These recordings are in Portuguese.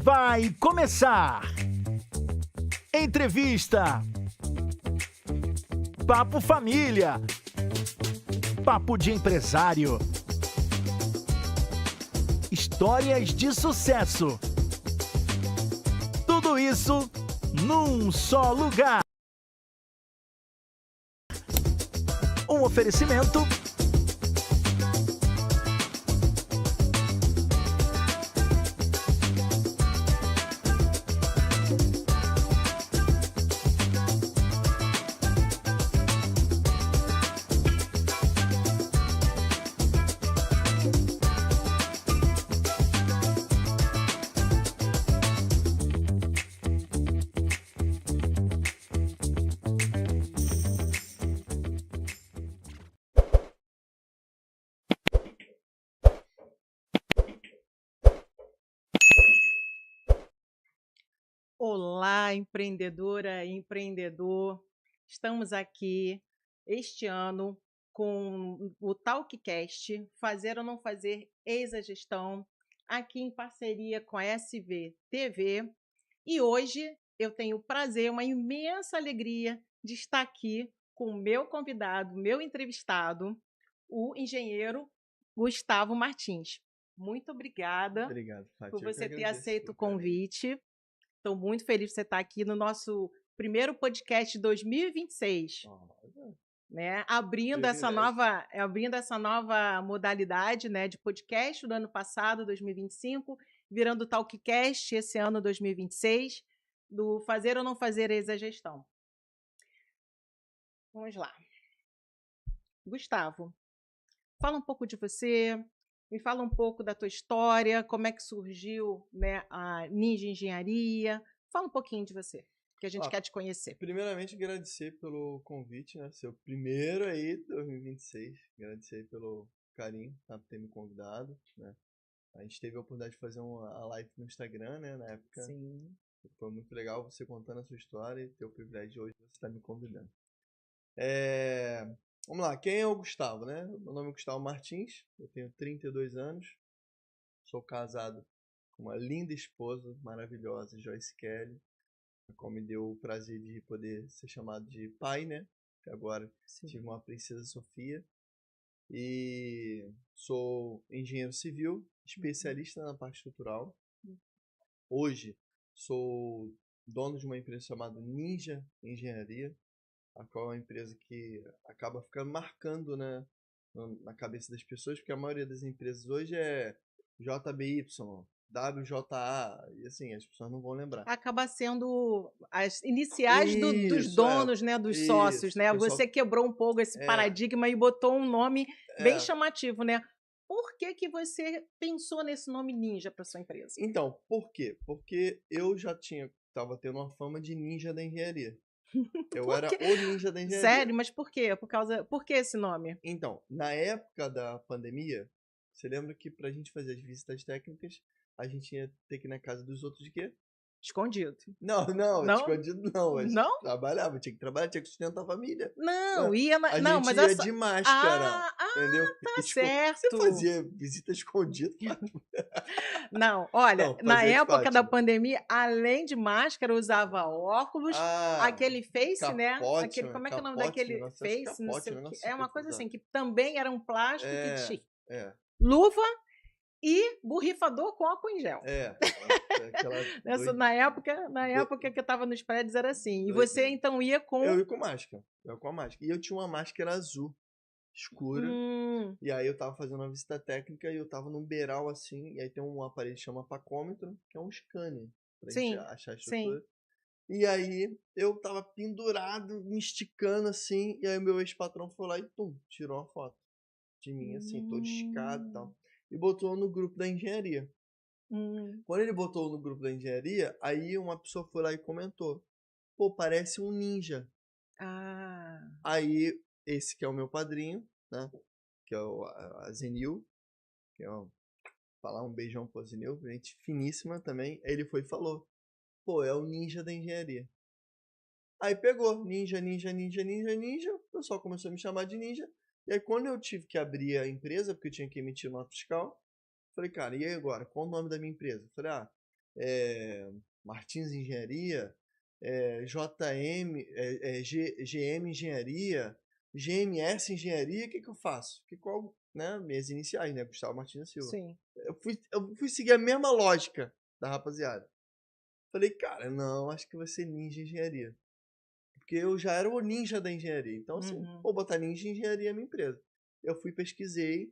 Vai começar! Entrevista! Papo Família! Papo de empresário! Histórias de sucesso! Tudo isso num só lugar! Um oferecimento Olá, empreendedora e empreendedor. Estamos aqui este ano com o Talkcast, Fazer ou Não Fazer, Eis a Gestão, aqui em parceria com a SV TV. E hoje eu tenho o prazer, uma imensa alegria de estar aqui com o meu convidado, meu entrevistado, o engenheiro Gustavo Martins. Muito obrigada Obrigado, Fátima. por você ter aceito o convite. Estou muito feliz de você estar aqui no nosso primeiro podcast de 2026, né? Abrindo essa nova modalidade, né, de podcast do ano passado, 2025, virando Talkcast esse ano 2026, do Fazer ou Não Fazer, Eis a Gestão. Vamos lá. Gustavo, fala um pouco de você, me fala um pouco da tua história, como é que surgiu, né, a Ninja Engenharia. Fala um pouquinho de você, que a gente quer te conhecer. Primeiramente, agradecer pelo convite, né? Ser o primeiro aí de 2026. Agradecer pelo carinho, tá, por ter me convidado, né? A gente teve a oportunidade de fazer a live no Instagram, né? Na época. Sim. Foi muito legal você contando a sua história e ter o privilégio de hoje você estar me convidando. Vamos lá, quem é o Gustavo, né? Meu nome é Gustavo Martins, eu tenho 32 anos, sou casado com uma linda esposa, maravilhosa, Joyce Kelly, a qual me deu o prazer de poder ser chamado de pai, né? Que agora tive uma princesa Sofia. E sou engenheiro civil, especialista na parte estrutural. Hoje sou dono de uma empresa chamada Ninja Engenharia, a qual é uma empresa que acaba ficando marcando, né, na cabeça das pessoas, porque a maioria das empresas hoje é JBY, WJA, e assim, as pessoas não vão lembrar. Acaba sendo as iniciais dos donos, né, dos sócios, né? Pessoal... Você quebrou um pouco esse paradigma e botou um nome bem chamativo, né? Por que você pensou nesse nome Ninja para sua empresa? Então, por quê? Porque eu já estava tendo uma fama de ninja da engenharia. Eu era o ninja da engenharia. Sério? Mas por quê? Por que esse nome? Então, na época da pandemia, você lembra que pra gente fazer as visitas técnicas, a gente ia ter que ir na casa dos outros de quê? Escondido. Não, escondido não. Não? Trabalhava, tinha que trabalhar, tinha que sustentar a família. Não, ia na... A não, gente mas ia de máscara, entendeu? Tá certo. Você fazia visita escondida? Não, olha, Não, na fazia de época da Fátima. pandemia, além de máscara, usava óculos, aquele face, capote, né? Aquele, como é que é o nome daquele face? Não sei o que. É uma coisa assim, que também era um plástico que tinha. Luva e borrifador com álcool em gel. Na época que eu estava nos prédios era assim. E você então ia com... Eu ia com máscara. E eu tinha uma máscara azul, escura. E aí eu tava fazendo uma visita técnica e eu tava num beiral assim. E aí tem um aparelho que chama pacômetro, que é um scanner pra gente achar a estrutura. E aí eu tava pendurado, me esticando assim. E aí meu ex-patrão foi lá e tirou uma foto de mim, assim, todo esticado e tal. E botou no grupo da engenharia. Quando ele botou no grupo da engenharia, aí uma pessoa foi lá e comentou: pô, parece um ninja. Aí, esse que é o meu padrinho, né? Que é a Zenil. Que é falar um beijão pro Zenil, gente finíssima também. Aí ele foi e falou: pô, é o ninja da engenharia. Aí pegou, ninja. O pessoal começou a me chamar de ninja. E aí quando eu tive que abrir a empresa, porque eu tinha que emitir nota fiscal, falei, cara, e aí agora? Qual o nome da minha empresa? Falei, Martins Engenharia, GM Engenharia, GMS Engenharia, o que eu faço? Qual, né? Minhas iniciais, né? Gustavo Martins da Silva. Sim. Eu fui seguir a mesma lógica da rapaziada. Falei, cara, não, acho que vai ser Ninja Engenharia. Porque eu já era o ninja da engenharia. Então, assim, vou botar Ninja Engenharia na minha empresa. Eu fui, pesquisei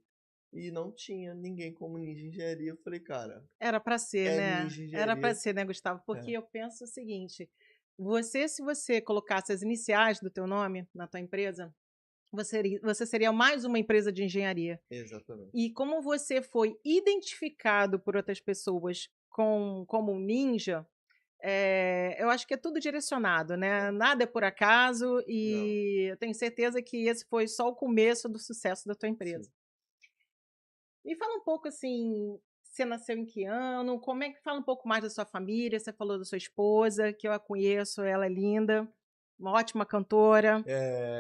e não tinha ninguém como Ninja Engenharia. Eu falei, cara, Era para ser, né? Ninja Era para Engenharia. ser, né, Gustavo? Porque eu penso o seguinte, se você colocasse as iniciais do teu nome na tua empresa, você seria mais uma empresa de engenharia. Exatamente. E como você foi identificado por outras pessoas como um ninja, eu acho que é tudo direcionado, né? Nada é por acaso e eu tenho certeza que esse foi só o começo do sucesso da tua empresa. Sim. Me fala um pouco assim, você nasceu em que ano? Como é que fala um pouco mais da sua família? Você falou da sua esposa, que eu a conheço, ela é linda, uma ótima cantora.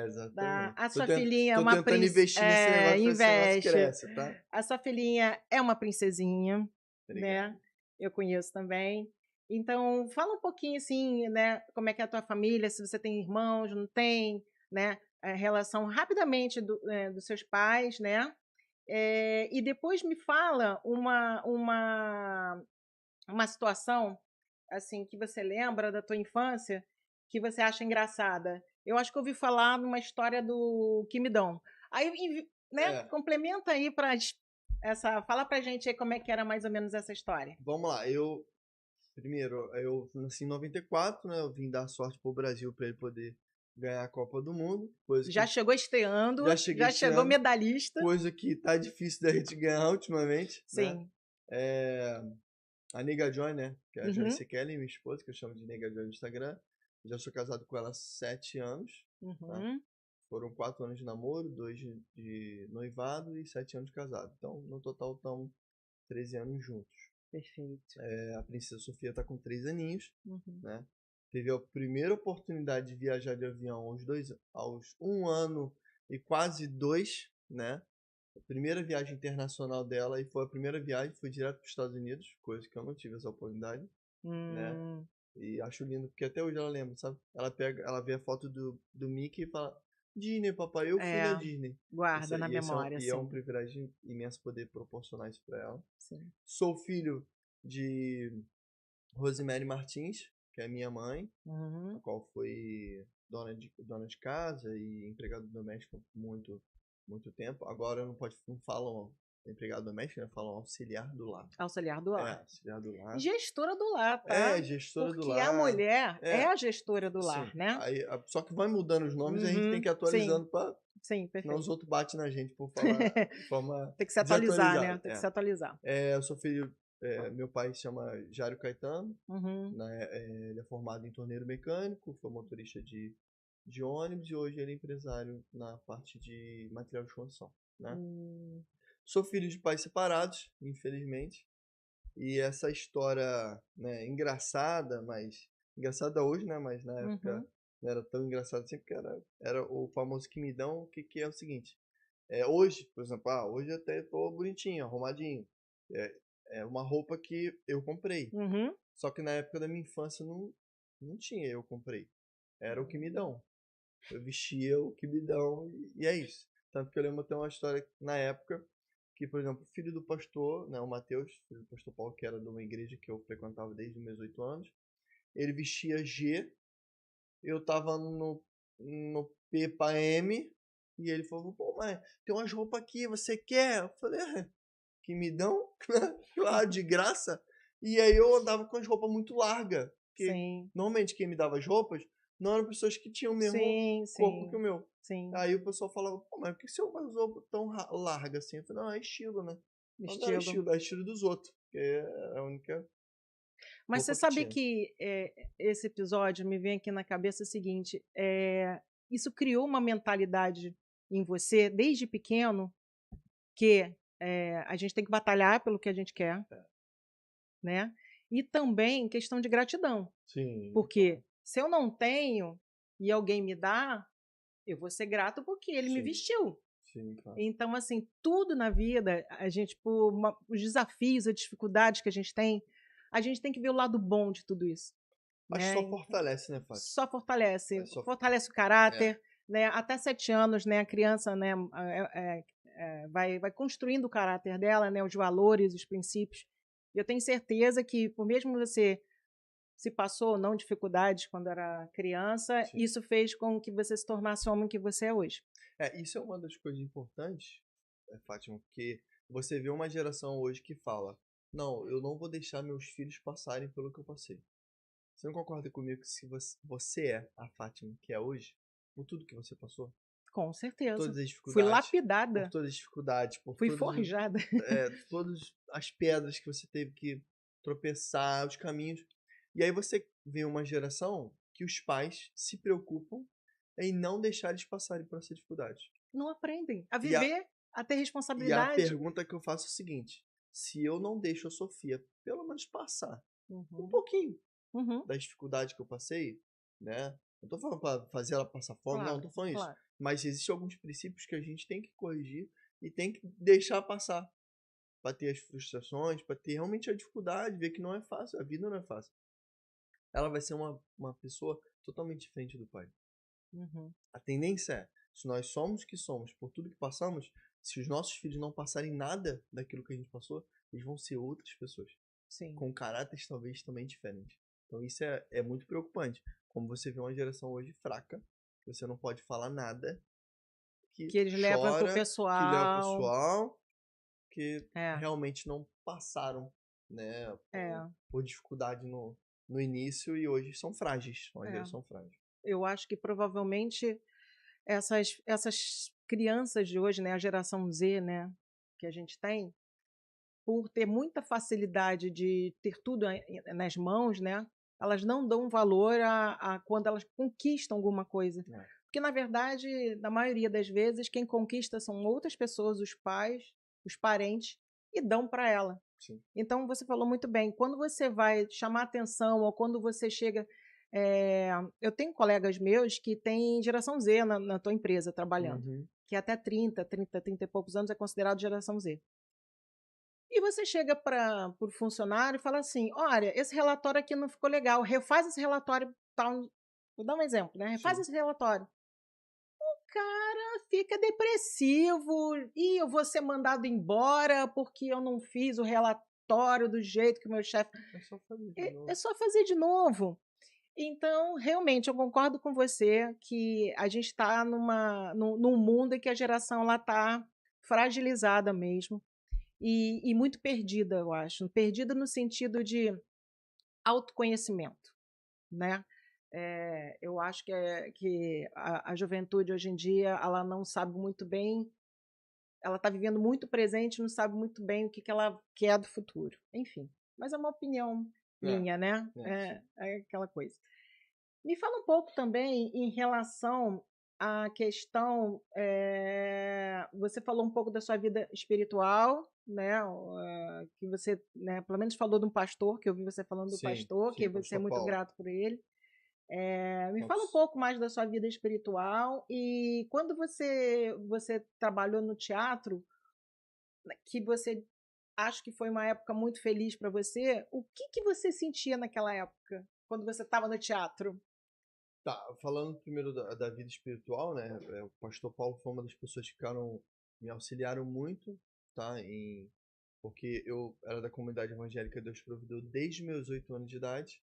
Exatamente. A sua filhinha é Tô uma tentando investir nesse negócio pra esse negócio investe. cresce, tá? A sua filhinha é uma princesinha, Obrigado. né? Eu conheço também. Então, fala um pouquinho assim, né? Como é que é a tua família, se você tem irmãos, não tem, né? A relação rapidamente dos seus pais, né? E depois me fala uma situação assim que você lembra da tua infância que você acha engraçada. Eu acho que eu ouvi falar numa história do Quimidão. Aí, né, complementa aí fala pra gente aí como é que era mais ou menos essa história. Vamos lá, primeiro, eu nasci em 94, né? Eu vim dar sorte pro Brasil para ele poder ganhar a Copa do Mundo. Já chegou estreando, já chegou medalhista. Coisa que tá difícil da gente ganhar ultimamente. Sim. Né? A Nega Joy, né? Que é a Joyce Kelly, minha esposa, que eu chamo de Nega Joy no Instagram. Já sou casado com ela há 7 anos. Tá? Foram 4 anos de namoro, 2 de noivado e 7 anos de casado. Então, no total, estão 13 anos juntos. Perfeito. A Princesa Sofia está com 3 aninhos, né? Teve a primeira oportunidade de viajar de avião aos 1 ano e quase 2, né? A primeira viagem internacional dela, e foi a primeira viagem, foi direto para os Estados Unidos, coisa que eu não tive essa oportunidade, né? E acho lindo, porque até hoje ela lembra, sabe? Ela vê a foto do Mickey e fala, Disney, papai, eu fui na Disney. Guarda na memória, e é um privilégio imenso poder proporcionar isso para ela. Sim. Sou filho de Rosemary Martins, que é minha mãe, a qual foi dona de casa e empregada doméstica por muito tempo. Agora não falam empregado doméstico, né? Falam auxiliar do lar. Auxiliar do lar. Auxiliar do lar. Gestora do lar, tá? Gestora do lar. Porque a mulher é a gestora do lar, né? Aí, só que vai mudando os nomes e a gente tem que ir atualizando para... Sim, perfeito. Senão os outros batem na gente por falar de forma tem que se atualizar, né? Tem que se atualizar. Eu sou filho... meu pai se chama Jário Caetano, né? Ele é formado em torneiro mecânico, foi motorista de ônibus e hoje ele é empresário na parte de material de construção, né? Sou filho de pais separados, infelizmente, e essa história, né, engraçada, mas engraçada hoje, né? Mas na época não era tão engraçada assim, porque era o famoso quimidão, que é o seguinte, hoje, por exemplo, hoje até tô bonitinho, arrumadinho, é uma roupa que eu comprei. Só que na época da minha infância não tinha, eu comprei. Era o que me dão. Eu vestia o que me dão e é isso. Tanto que eu lembro até uma história na época que, por exemplo, o filho do pastor, né, o Mateus, filho do pastor Paulo, que era de uma igreja que eu frequentava desde os meus 8 anos, ele vestia G, eu tava no P para M e ele falou, pô, mas tem umas roupas aqui, você quer? Eu falei, que me dão, claro, de graça. E aí eu andava com as roupas muito largas. Porque normalmente quem me dava as roupas não eram pessoas que tinham o mesmo corpo que o meu. Aí o pessoal falava, pô, mas por que você usa roupa tão larga assim? Eu falei, não, é estilo, né? Não é estilo dos outros. Porque é a única... Mas você sabe que esse episódio me vem aqui na cabeça o seguinte, isso criou uma mentalidade em você, desde pequeno, que a gente tem que batalhar pelo que a gente quer, né? E também questão de gratidão. Porque se eu não tenho e alguém me dá, eu vou ser grato porque ele me vestiu. Claro. Então, assim, tudo na vida, a gente, os desafios, as dificuldades que a gente tem, a gente tem que ver o lado bom de tudo isso. Acho que Né? só fortalece, né, Fátima? Só fortalece. É, só- Fortalece o caráter, né? Até 7 anos, né? A criança, né? Vai construindo o caráter dela, né? Os valores, os princípios. E eu tenho certeza que, por mesmo você se passou ou não dificuldades quando era criança, Sim. isso fez com que você se tornasse o homem que você é hoje. Isso é uma das coisas importantes, Fátima, porque você vê uma geração hoje que fala: não, eu não vou deixar meus filhos passarem pelo que eu passei. Você não concorda comigo que se você é a Fátima que é hoje, por tudo que você passou, Com por certeza. todas as Fui dificuldades, lapidada. por todas as dificuldades, por Fui todas, forjada. todas as pedras que você teve que tropeçar, os caminhos. E aí você vê uma geração que os pais se preocupam em não deixar eles passarem por essa dificuldade. Não aprendem a E a- viver, a ter E a responsabilidade. pergunta que eu faço é a seguinte: se eu não deixo a Sofia pelo menos passar um pouquinho Uhum. das dificuldades que eu passei, né? Não tô falando para fazer ela passar fome, não, Claro, não tô falando isso. claro. Mas existem alguns princípios que a gente tem que corrigir e tem que deixar passar para ter as frustrações, para ter realmente a dificuldade, ver que não é fácil, a vida não é fácil. Ela vai ser uma pessoa totalmente diferente do pai. Uhum. A tendência é, se nós somos o que somos, por tudo que passamos, se os nossos filhos não passarem nada daquilo que a gente passou, eles vão ser outras pessoas, Sim. com caráteres talvez também diferentes. Então isso é muito preocupante. Como você vê uma geração hoje fraca, que você não pode falar nada, que eles levam pro chora, pessoal. que leva pro pessoal, que É. realmente não passaram, né, É. por dificuldade no início e hoje são frágeis, uma geração frágil. Eu acho que provavelmente essas crianças de hoje, né, a geração Z, né, que a gente tem, por ter muita facilidade de ter tudo nas mãos, né, elas não dão valor a quando elas conquistam alguma coisa. É. Porque, na verdade, na maioria das vezes, quem conquista são outras pessoas, os pais, os parentes, e dão para ela. Sim. Então, você falou muito bem. Quando você vai chamar atenção ou quando você chega... eu tenho colegas meus que têm geração Z na tua empresa trabalhando, Uhum. que até 30 e poucos anos é considerado geração Z. E você chega para o funcionário e fala assim: olha, esse relatório aqui não ficou legal, refaz esse relatório. Tal. Vou dar um exemplo, né? Refaz Sim. esse relatório. O cara fica depressivo. E eu vou ser mandado embora porque eu não fiz o relatório do jeito que o meu chefe. É só fazer de novo. É só fazer de novo. Então, realmente, eu concordo com você que a gente está num mundo em que a geração está fragilizada mesmo. E muito perdida, eu acho. Perdida no sentido de autoconhecimento, né? Eu acho que a juventude hoje em dia ela não sabe muito bem, ela está vivendo muito presente, não sabe muito bem o que ela quer do futuro. Enfim, mas é uma opinião minha, né? É aquela coisa. Me fala um pouco também em relação à questão. Você falou um pouco da sua vida espiritual, né? Que você, né, pelo menos falou de um pastor, que eu vi você falando do Sim, pastor, que sim, você é pastor muito Paulo. grato por ele. Me fala um Nossa. pouco mais da sua vida espiritual e quando você trabalhou no teatro, que você acha que foi uma época muito feliz para você, o que você sentia naquela época, quando você estava no teatro? Tá, falando primeiro da vida espiritual, né? O pastor Paulo foi uma das pessoas que me auxiliaram muito, tá? Porque eu era da comunidade evangélica Deus Provideu desde meus 8 anos de idade.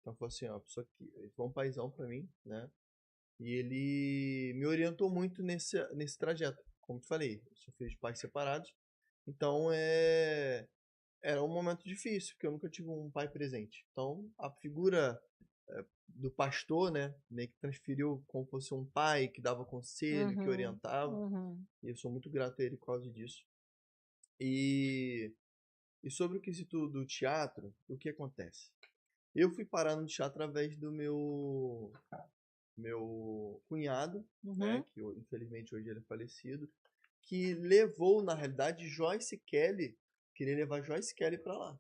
Então foi assim, ó, a pessoa que foi um paizão pra mim, né? E ele me orientou muito nesse trajeto. Como te falei, eu sou filho de pais separados. Então era um momento difícil, porque eu nunca tive um pai presente. Então a figura do pastor, né, meio que transferiu como fosse um pai que dava conselho, que orientava. E eu sou muito grato a ele por causa disso. E sobre o quesito do teatro, o que acontece? Eu fui parar no teatro através do meu cunhado, né, que infelizmente hoje ele é falecido, que levou, na realidade, Joyce Kelly, queria levar Joyce Kelly para lá.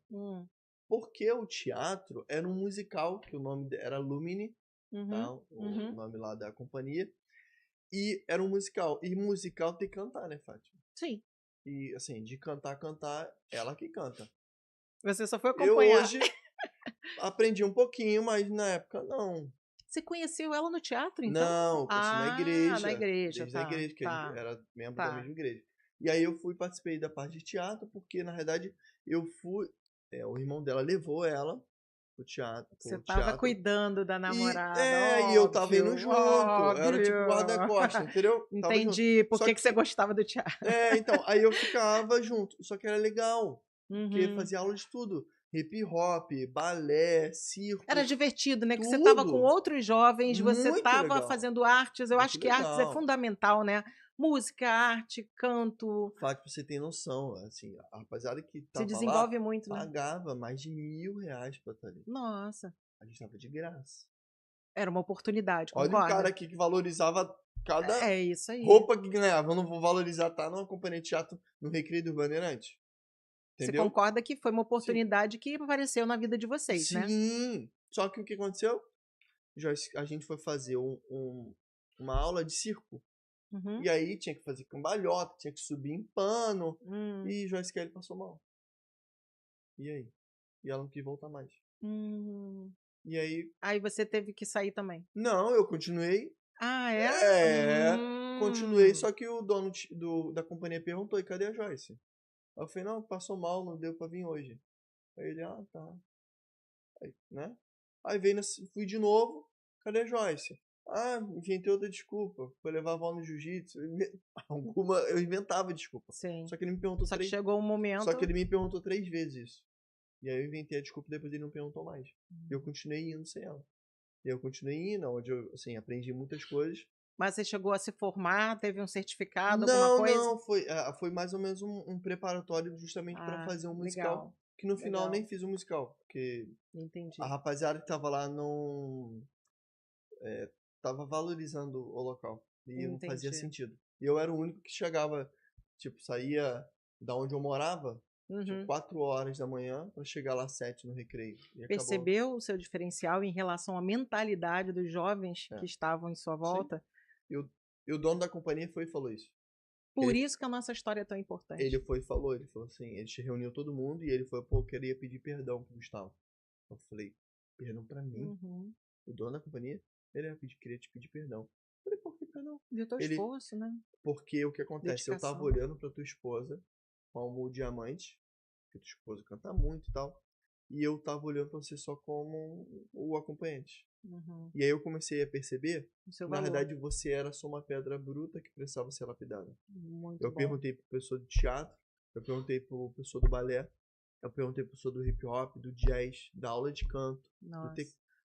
Porque o teatro era um musical, que o nome era Lumine, tá? O nome lá da companhia. E era um musical. E musical tem que cantar, né, Fátima? Sim. E, assim, de cantar, ela que canta. Você só foi acompanhar. Aprendi um pouquinho, mas na época não. Você conheceu ela no teatro, então? Não, eu conheci na Ah, na igreja. igreja, Desde a tá, igreja, que a gente tá, era membro da tá. mesma igreja. E aí eu participei da parte de teatro, porque na realidade eu fui. O irmão dela levou ela pro teatro. Você estava cuidando da namorada, E eu tava indo óbvio, junto. Era tipo óbvio. guarda-costas, entendeu? Tava junto. Entendi por Só que que você gostava do teatro. então, aí eu ficava junto. Só que era legal, porque Uhum. fazia aula de tudo. Hip hop, balé, circo, Era divertido, né? Que você estava com tudo. outros jovens, você Muito estava legal. fazendo artes. Eu Muito acho que artes é legal. fundamental, né? Música, arte, canto. O fato de você ter noção, assim, a rapaziada que Se tava lá desenvolve muito, né? pagava mais de R$ 1.000 pra estar ali. Nossa, A gente tava de graça. era uma oportunidade, Olha o cara concorda? aqui que valorizava cada É isso aí. roupa que ganhava. Eu não vou valorizar estar numa companhia de teatro no Recreio do Bandeirante. Você Entendeu? concorda que foi uma Sim. oportunidade que apareceu na vida de vocês, né? Sim. Só que o que aconteceu? Joyce, a gente foi fazer uma aula de circo. Uhum. E aí tinha que fazer cambalhota, tinha que subir em pano. Hum, E Joyce Kelly passou mal. E aí? E ela não quis voltar mais. hum. E aí, Aí você teve que sair também. não, eu continuei. Ah, é? Continuei, só que o dono da companhia perguntou, e cadê a Joyce? Aí eu falei, não, passou mal, não deu pra vir hoje. Aí ele, tá. Aí, né? Aí fui de novo, cadê a Joyce? Inventei outra desculpa, foi levar a avó no jiu-jitsu. Eu inventava desculpa. Sim. Só que ele me perguntou Só que três chegou um momento. Só que ele me perguntou 3 vezes isso. E aí eu inventei a desculpa, depois ele não perguntou mais. E eu continuei indo sem ela. E eu continuei indo, onde eu, assim, aprendi muitas coisas. Mas você chegou a se formar, teve um certificado, alguma coisa? Não, foi mais ou menos um preparatório justamente para fazer um musical. Legal. Que no final legal. nem fiz um musical, porque Entendi. a rapaziada que tava lá não tava valorizando o local. E não fazia Entendi. sentido. E eu era o único que chegava, tipo, saía da onde eu morava, tipo, Uhum. 4 horas da manhã para chegar lá às 7 no recreio. E acabou. Percebeu o seu diferencial em relação à mentalidade dos jovens que estavam em sua volta? E o dono da companhia foi e falou isso. Por isso que a nossa história é tão importante. Ele falou assim, ele reuniu todo mundo e ele falou, pô, eu queria pedir perdão pro Gustavo. Eu falei, perdão pra mim? Uhum. O dono da companhia, ele queria te pedir perdão. Eu falei, por que perdão? Viu teu esforço, né? Porque o que acontece, eu tava Dedicação. olhando pra tua esposa como o diamante, que tua esposa canta muito e tal, e eu tava olhando pra você só como o acompanhante. Uhum. E aí eu comecei a perceber O seu que, na valor. verdade, você era só uma pedra bruta que precisava ser lapidada. Muito Eu bom. perguntei pro pessoal do teatro, eu perguntei pro pessoal do balé, eu perguntei pro pessoal do hip hop, do jazz, da aula de canto. Nossa.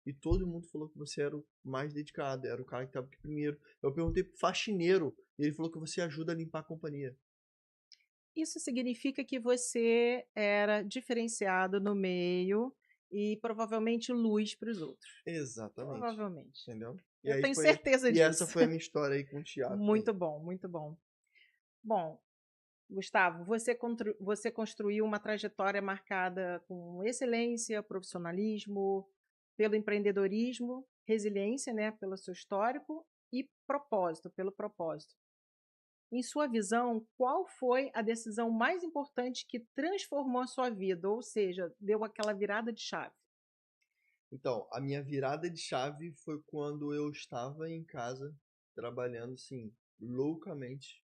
E todo mundo falou que você era o mais dedicado, era o cara que tava aqui primeiro. Eu perguntei pro faxineiro, e ele falou que você ajuda a limpar a companhia. Isso significa que você era diferenciado no meio e provavelmente luz para os outros. Exatamente. Provavelmente. Entendeu? Eu tenho certeza disso. E essa foi a minha história aí com o teatro. Muito bom, muito bom. Bom, Gustavo, você construiu uma trajetória marcada com excelência, profissionalismo, pelo empreendedorismo, resiliência, né, pelo seu histórico e propósito, pelo propósito. Em sua visão, qual foi a decisão mais importante que transformou a sua vida? Ou seja, deu aquela virada de chave? Então, a minha virada de chave foi quando eu estava em casa, trabalhando, assim, loucamente.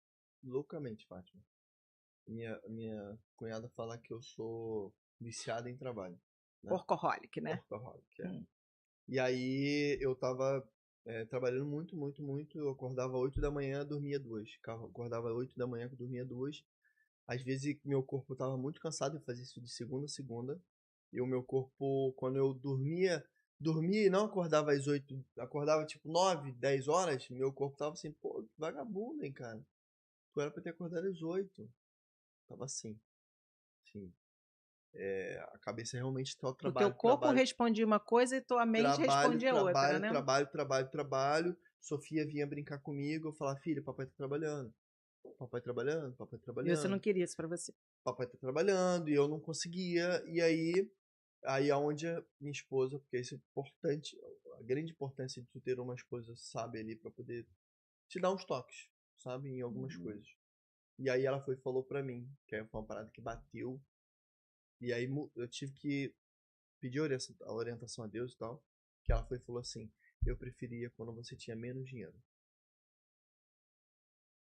Loucamente, Fátima. Minha cunhada fala que eu sou viciado em trabalho. Né? Workaholic, né? Workaholic, E aí eu tava trabalhando muito, muito, muito. Eu acordava 8 da manhã, dormia 2. Acordava 8 da manhã, dormia 2. Às vezes meu corpo tava muito cansado, eu fazia isso de segunda a segunda. E o meu corpo, quando eu dormia e não acordava às 8, acordava tipo 9, 10 horas, meu corpo tava assim, pô, que vagabundo, hein, cara. Tu era pra ter acordado às 8. Tava assim. A cabeça realmente tá o O trabalho. teu corpo respondia uma coisa e tua mente respondia outra, né? Trabalho. Sofia vinha brincar comigo, eu falava, filha, papai tá trabalhando. Papai trabalhando. E você não queria isso pra você. Papai tá trabalhando, e eu não conseguia. E aí aonde a minha esposa, porque isso é importante, a grande importância de tu ter uma esposa, sabe, ali pra poder te dar uns toques, sabe, em algumas coisas. E aí ela falou pra mim, que aí foi uma parada que bateu. E aí eu tive que pedi a orientação a Deus e tal, que ela foi e falou assim, eu preferia quando você tinha menos dinheiro.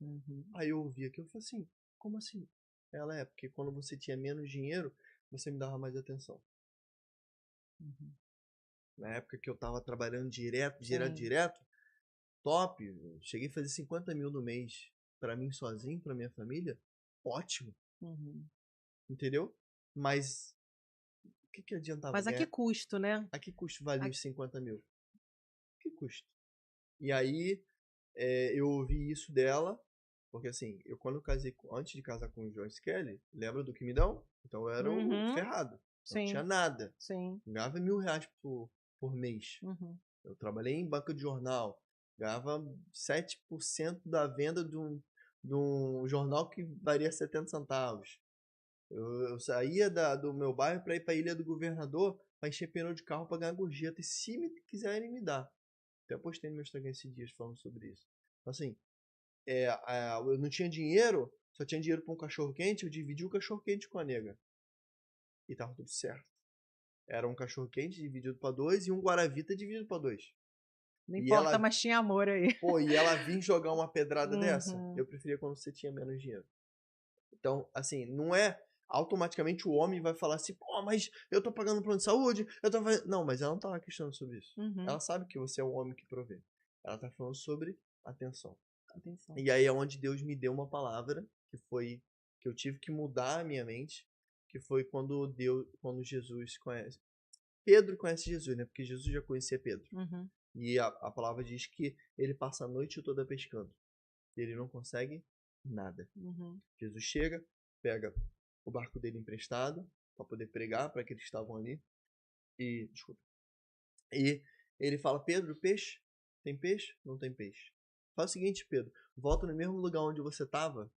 Uhum. Aí eu ouvi aquilo e falei assim, como assim? Ela porque quando você tinha menos dinheiro, você me dava mais atenção. Uhum. Na época que eu tava trabalhando direto, Sim. top, eu cheguei a fazer 50 mil no mês pra mim sozinho, pra minha família, ótimo, Uhum. entendeu? Mas o que adiantava Mas a que ganhar? custo, né? A que custo valia A- os 50 mil? Que custo? E aí eu ouvi isso dela, porque assim, eu quando eu casei, antes de casar com o Joyce Kelly, lembra do que me dão? Então eu era o Uhum. ferrado, não tinha Sim, nada, sim. ganhava R$ 1.000 por mês. Uhum. Eu trabalhei em banca de jornal, ganhava 7% da venda de um jornal que valia 70 centavos. Eu saía do meu bairro para ir para a Ilha do Governador para encher pneu de carro para ganhar gorjeta. E se me quiserem me dar. Até postei no meu Instagram esses dias falando sobre isso. Então, assim, eu não tinha dinheiro, só tinha dinheiro para um cachorro quente, eu dividi o cachorro quente com a nega. E tava tudo certo. Era um cachorro quente dividido para dois e um Guaravita dividido para dois. Não E importa, ela, mas tinha amor aí. e ela vir jogar uma pedrada dessa, Uhum. eu preferia quando você tinha menos dinheiro. Então, assim, não é automaticamente o homem vai falar assim, pô, mas eu tô pagando plano de saúde, eu tô fazendo... Não, mas ela não tá questionando sobre isso. Uhum. Ela sabe que você é o homem que provê. Ela tá falando sobre atenção. Atenção. E aí é onde Deus me deu uma palavra, que eu tive que mudar a minha mente, que foi quando Jesus conhece. Pedro conhece Jesus, né? Porque Jesus já conhecia Pedro. Uhum. E a palavra diz que ele passa a noite toda pescando. E ele não consegue nada. Uhum. Jesus chega, pega o barco dele emprestado para poder pregar para aqueles que estavam ali. Desculpa. E ele fala: Pedro, peixe? Tem peixe? Não tem peixe. Faz o seguinte, Pedro, volta no mesmo lugar onde você estava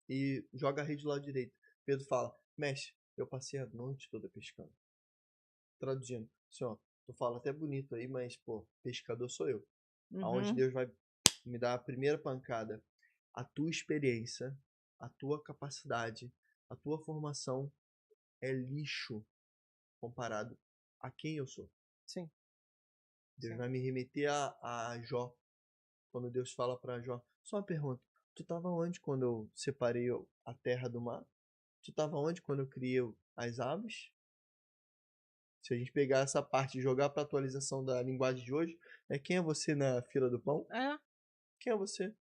e joga a rede do lado direito. Pedro fala: mestre, eu passei a noite toda pescando. Traduzindo, assim, ó, tu fala até bonito aí, mas, pô, pescador sou eu. Aonde Uhum. Deus vai me dar a primeira pancada. A tua experiência, a tua capacidade, a tua formação é lixo comparado a quem eu sou. Sim. Deus Sim. vai me remeter a Jó. Quando Deus fala para Jó, só uma pergunta, tu estava onde quando eu separei a terra do mar? Tu estava onde quando eu criei as aves? Se a gente pegar essa parte e jogar para atualização da linguagem de hoje, quem é você na fila do pão? É. Quem é você?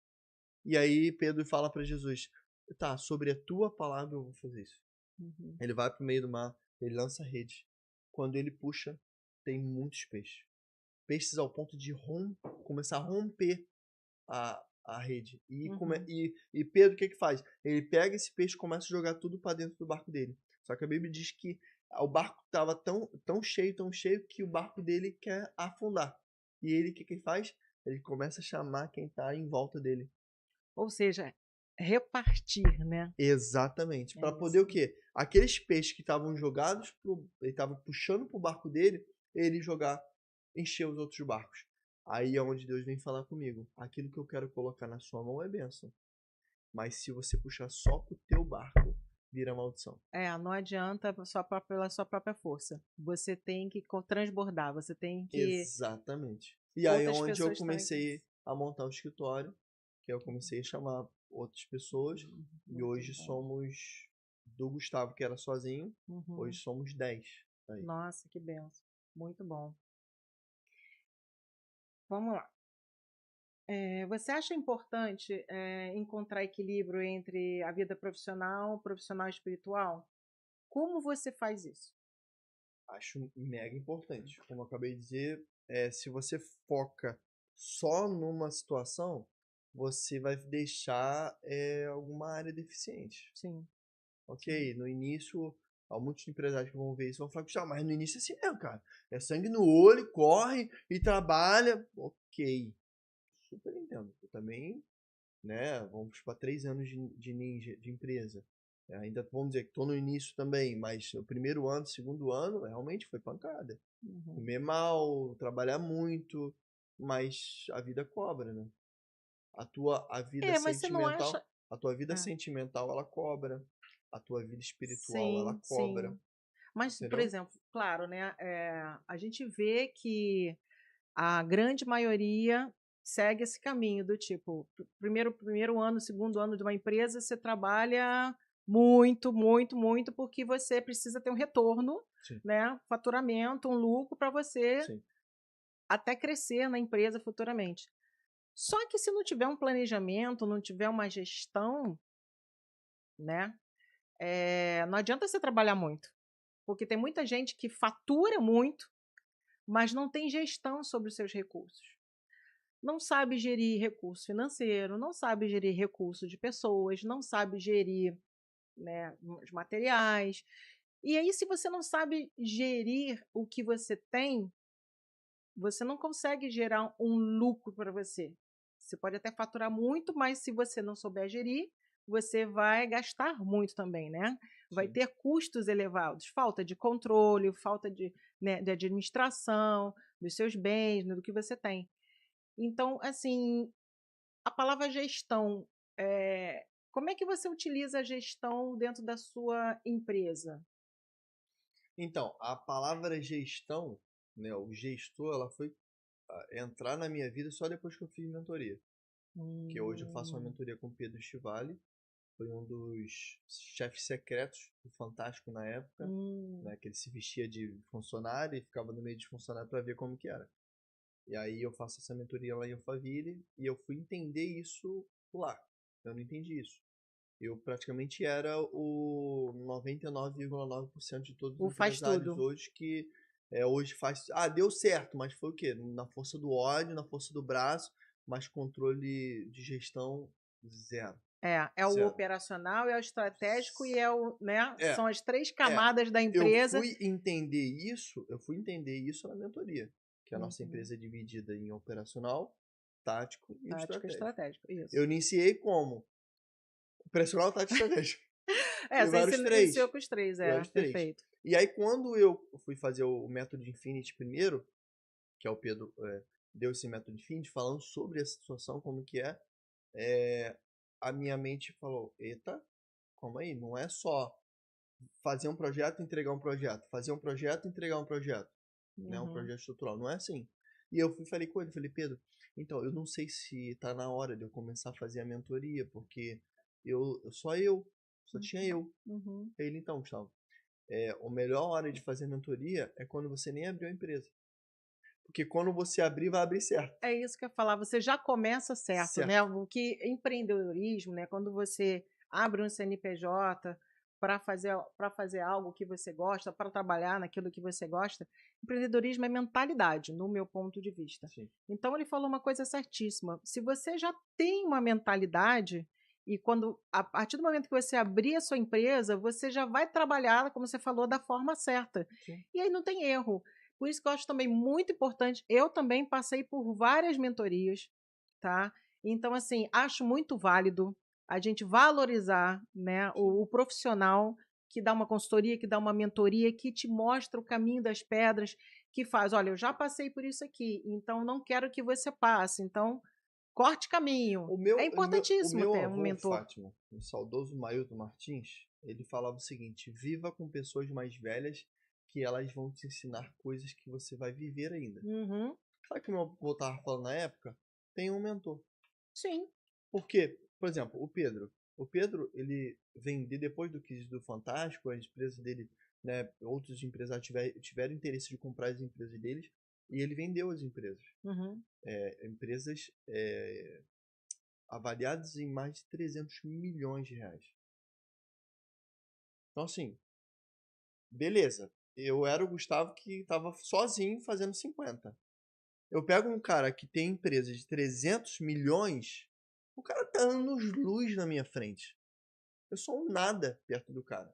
E aí Pedro fala para Jesus, tá, sobre a tua palavra eu vou fazer isso. Uhum. Ele vai pro meio do mar, ele lança a rede. Quando ele puxa, tem muitos peixes. Peixes ao ponto de começar a romper a rede. Uhum. E Pedro o que faz? Ele pega esse peixe e começa a jogar tudo para dentro do barco dele. Só que a Bíblia diz que o barco estava tão cheio que o barco dele quer afundar. E ele o que faz? Ele começa a chamar quem está em volta dele. Ou seja, repartir, né? Exatamente. É Para poder o isso. quê? Aqueles peixes que estavam jogados, ele estava puxando pro barco dele, ele jogar, encher os outros barcos. Aí é onde Deus vem falar comigo. Aquilo que eu quero colocar na sua mão é bênção. Mas se você puxar só pro teu barco, vira maldição. Não adianta pela sua própria força. Você tem que transbordar, você tem que. Exatamente. E aí é Outras onde eu pessoas também. comecei a montar o escritório, que eu comecei a chamar outras pessoas. E hoje somos do Gustavo, que era sozinho, Uhum. hoje somos 10. Aí. Nossa, que benção. Muito bom. Vamos lá. Você acha importante encontrar equilíbrio entre a vida profissional e espiritual? Como você faz isso? Acho mega importante. Como eu acabei de dizer, se você foca só numa situação, você vai deixar alguma área deficiente. Sim. Ok, no início, há muitos empresários que vão ver isso e vão falar, "Ah, mas no início é assim mesmo, cara. É sangue no olho, corre e trabalha." Ok, super entendo. Eu também, né, vamos para 3 anos de ninja, de empresa. Ainda vamos dizer que estou no início também, mas o primeiro ano, segundo ano, realmente foi pancada. Uhum. Comer mal, trabalhar muito, mas a vida cobra, né? A vida Mas você não sentimental, acha. a tua vida sentimental ela cobra, a tua vida espiritual ela Sim, cobra. sim. Mas, por entendeu? exemplo, claro, né, a gente vê que a grande maioria segue esse caminho do tipo, primeiro ano, segundo ano de uma empresa, você trabalha muito, muito, muito, porque você precisa ter um retorno, Sim, né, faturamento, um lucro para você sim, até crescer na empresa futuramente. Só que se não tiver um planejamento, não tiver uma gestão, né, não adianta você trabalhar muito, porque tem muita gente que fatura muito, mas não tem gestão sobre os seus recursos. Não sabe gerir recurso financeiro, não sabe gerir recurso de pessoas, não sabe gerir, né, os materiais. E aí, se você não sabe gerir o que você tem, você não consegue gerar um lucro para você. Você pode até faturar muito, mas se você não souber gerir, você vai gastar muito também, né? Vai sim. ter custos elevados, falta de controle, falta de, né, de administração dos seus bens, né, do que você tem. Então, assim, a palavra gestão, como é que você utiliza a gestão dentro da sua empresa? Então, a palavra gestão, né, o gestor, ela foi entrar na minha vida só depois que eu fiz mentoria. Que hoje eu faço uma Hum, mentoria com o Pedro Stivali, foi um dos chefes secretos do Fantástico na época, hum, né, que ele se vestia de funcionário e ficava no meio de funcionário para ver como que era. E aí eu faço essa mentoria lá em Alphaville e eu fui entender isso lá. Eu não entendi isso. Eu praticamente era o 99,9% de todos os o faz empresários tudo. hoje que hoje faz. Ah, deu certo, mas foi o quê? Na força do ódio, na força do braço, mas controle de gestão zero. É o Zero. operacional, é o estratégico e é o, né? É, São as três é. camadas da empresa. Eu fui entender isso na mentoria, que a nossa Uhum. empresa é dividida em operacional, tático e Tático e estratégico. estratégico, isso. Eu iniciei como operacional, tático e estratégico. Eu Você era os iniciou três. com os três, Eu era os três. perfeito. E aí, quando eu fui fazer o método de Infinity primeiro, que é o Pedro deu esse método de Infinity, falando sobre essa situação, como que é, a minha mente falou, eita, calma aí, não é só fazer um projeto e entregar um projeto, fazer um projeto e entregar um projeto, né, um Uhum. projeto estrutural, não é assim. E eu falei com ele, falei, Pedro, então, eu não sei se tá na hora de eu começar a fazer a mentoria, porque só tinha eu. Uhum. Ele, então, Gustavo, a melhor hora de fazer mentoria é quando você nem abriu a empresa. Porque quando você abrir, vai abrir certo. É isso que eu ia falar, você já começa certo, né? Certo. O que empreendedorismo, né? Quando você abre um CNPJ para fazer algo que você gosta, para trabalhar naquilo que você gosta, empreendedorismo é mentalidade, no meu ponto de vista. Sim. Então ele falou uma coisa certíssima. Se você já tem uma mentalidade e quando a partir do momento que você abrir a sua empresa, você já vai trabalhar, como você falou, da forma certa. Sim. E aí não tem erro. Por isso que eu acho também muito importante. Eu também passei por várias mentorias, tá? Então, assim, acho muito válido a gente valorizar, né, o profissional que dá uma consultoria, que dá uma mentoria, que te mostra o caminho das pedras, que faz, olha, eu já passei por isso aqui, então não quero que você passe, então corte caminho. É O importantíssimo meu ter um avô, mentor. Fátima, o saudoso Mailton Martins, ele falava o seguinte: viva com pessoas mais velhas que elas vão te ensinar coisas que você vai viver ainda. Uhum, Sabe o que o meu avô estava falando na época? Tem um mentor. sim. Por quê? Por exemplo, o Pedro. O Pedro, ele vende depois do crise do Fantástico, a empresa dele, né, outros empresários tiveram interesse de comprar as empresas deles, e ele vendeu as empresas. Uhum, Empresas avaliadas em mais de 300 milhões de reais. Então, assim, beleza. Eu era o Gustavo que estava sozinho fazendo 50. Eu pego um cara que tem empresa de 300 milhões, o cara tá anos-luz na minha frente. Eu sou um nada perto do cara.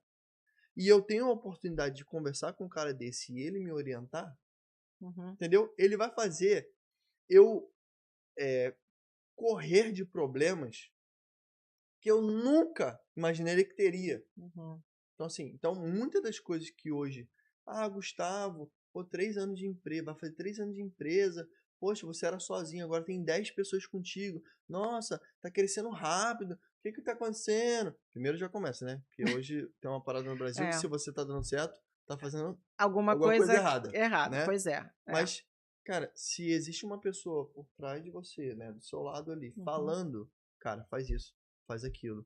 E eu tenho a oportunidade de conversar com um cara desse e ele me orientar, uhum, entendeu? Ele vai fazer eu correr de problemas que eu nunca imaginei que teria. uhum. Então, assim, muitas das coisas que hoje, Gustavo, pô, 3 anos de empresa, vai fazer 3 anos de empresa, poxa, você era sozinho, agora tem 10 pessoas contigo, nossa, tá crescendo rápido, o que que tá acontecendo? Primeiro já começa, né? Porque hoje tem uma parada no Brasil que É. se você tá dando certo, tá fazendo Alguma alguma coisa coisa errada, errada, né? pois é. É. Mas, cara, se existe uma pessoa por trás de você, né, do seu lado ali, Uhum. falando, cara, faz isso, faz aquilo.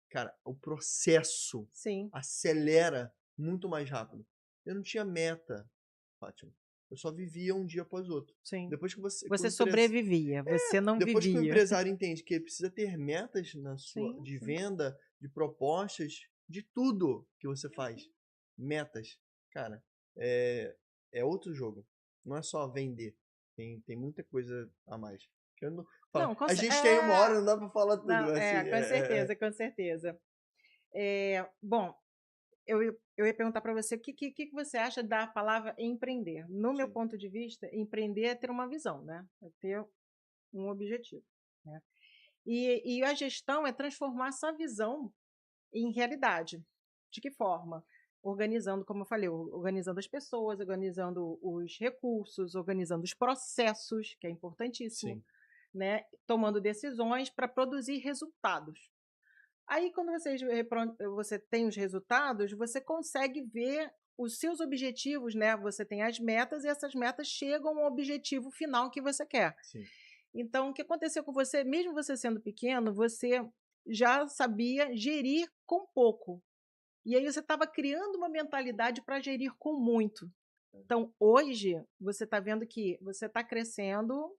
Cara, o processo Sim, acelera muito mais rápido. Eu não tinha meta, Fátima. Eu só vivia um dia após o outro. sim. Depois que você, Você sobrevivia, você não depois que o vivia. empresário entende que ele precisa ter metas na sua, Sim, de sim. venda, de propostas, de tudo que você faz, metas, cara, é outro jogo. Não é só vender. Tem muita coisa a mais. Eu não- Não, a gente tem uma hora, é, não dá pra falar tudo. não, Assim, com certeza, com certeza. Bom, eu ia perguntar para você o que você acha da palavra empreender. No meu Sim. ponto de vista, empreender é ter uma visão, né? É ter um objetivo, né? E a gestão é transformar essa visão em realidade. De que forma? Organizando, como eu falei, organizando as pessoas, organizando os recursos, organizando os processos, que é importantíssimo, Sim. né? Tomando decisões para produzir resultados. Aí, quando você tem os resultados, você consegue ver os seus objetivos, né? Você tem as metas e essas metas chegam ao objetivo final que você quer. Sim. Então, o que aconteceu com você, mesmo você sendo pequeno, você já sabia gerir com pouco. E aí você estava criando uma mentalidade para gerir com muito. Então, hoje, você está vendo que você está crescendo.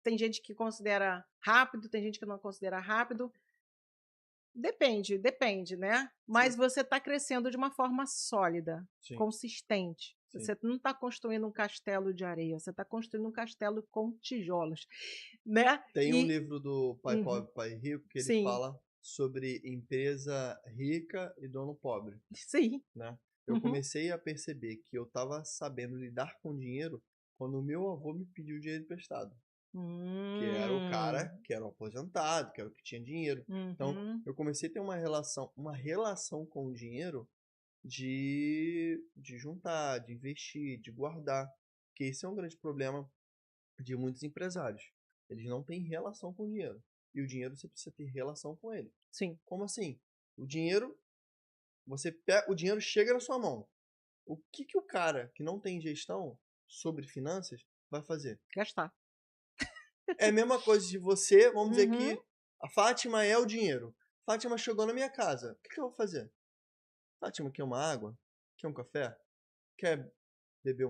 Tem gente que considera rápido, tem gente que não considera rápido. Depende, né? Sim. Mas você está crescendo de uma forma sólida, Sim. consistente. Sim. Você não está construindo um castelo de areia, você está construindo um castelo com tijolos, né? Tem um livro do Pai Uhum. Pobre, Pai Rico, que ele Sim, fala sobre empresa rica e dono pobre, sim. né? Eu Uhum. comecei a perceber que eu estava sabendo lidar com dinheiro quando o meu avô me pediu dinheiro emprestado. Que era o cara que era o aposentado, que era o que tinha dinheiro. Então, Uhum. eu comecei a ter uma relação com o dinheiro de juntar, de investir, de guardar. Porque esse é um grande problema de muitos empresários. Eles não têm relação com o dinheiro. E o dinheiro você precisa ter relação com ele. Sim, Como assim? O dinheiro, o dinheiro chega na sua mão. O que o cara que não tem gestão sobre finanças vai fazer? gastar. É a mesma coisa de você, vamos dizer Uhum. que a Fátima é o dinheiro. Fátima chegou na minha casa. O que eu vou fazer? Fátima quer uma água? Quer um café? Quer beber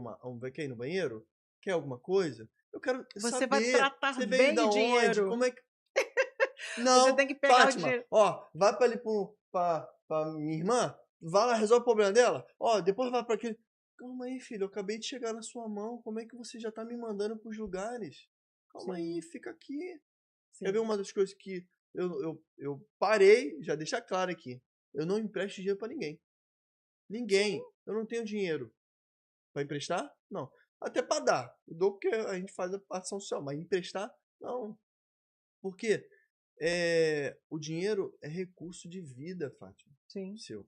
quer ir no banheiro? Quer alguma coisa? Eu quero Você vai saber. tratar Você veio bem da o onde? dinheiro. Como é que. Você Não, tem que pegar o Fátima, dinheiro. ó, vai pra ali pra minha irmã, vai lá, resolve o problema dela, ó, depois vai pra aquele. Calma aí, filho, eu acabei de chegar na sua mão, como é que você já tá me mandando pros lugares? Calma aí, Sim, fica aqui. Quer ver sim. uma das coisas que eu parei, já deixar claro aqui, eu não empresto dinheiro pra ninguém. Ninguém. Eu não tenho dinheiro. Pra emprestar? Não. Até pra dar. Eu dou porque a gente faz a ação social, mas emprestar? Não. Por quê? O dinheiro é recurso de vida, Fátima. Sim, Seu.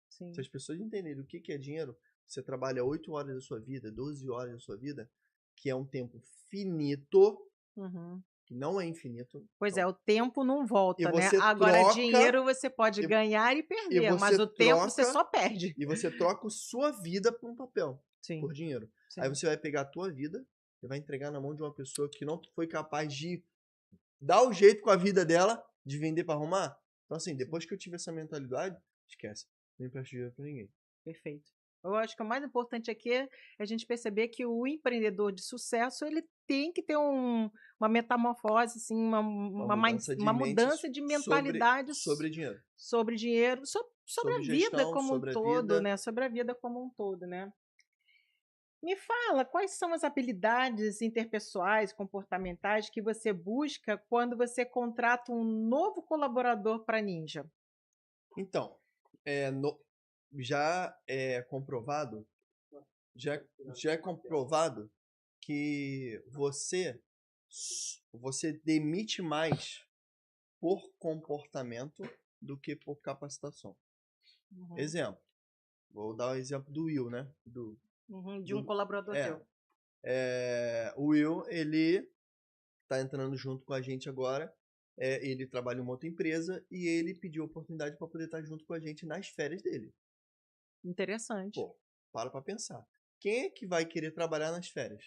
sim. Se as pessoas entenderem o que é dinheiro, você trabalha 8 horas da sua vida, 12 horas da sua vida, que é um tempo finito, Uhum. que não é infinito. Pois é, Então, o tempo não e volta, né? você Agora, troca, dinheiro você pode e, ganhar e e perder, você mas o tempo você troca, só perde. e você troca a sua vida por um papel, Sim, por dinheiro. Aí sim. você vai pegar a tua vida e vai entregar na mão de uma pessoa que não foi capaz de dar o jeito com a vida dela, de vender para arrumar. Então, assim, depois que eu tive essa mentalidade, esquece. Não empresto dinheiro pra ninguém. Perfeito. Eu acho que o mais importante aqui é a gente perceber que o empreendedor de sucesso ele tem que ter uma metamorfose, assim, uma Mente mudança de sobre, mentalidade sobre dinheiro. sobre dinheiro, sobre Sobre a vida gestão, como um sobre a todo, vida. né? Sobre a vida como um todo, né? Me fala, quais são as habilidades interpessoais, comportamentais que você busca quando você contrata um novo colaborador para Ninja? Então, é, no- já é comprovado, já, já é comprovado que você demite mais por comportamento do que por capacitação. Uhum, Exemplo, vou dar o exemplo do Will, né? de um colaborador É, teu. o Will, ele tá entrando junto com a gente agora. Ele trabalha em uma outra empresa e ele pediu a oportunidade para poder estar junto com a gente nas férias dele. Interessante. Pô, pra pensar. Quem é que vai querer trabalhar nas férias?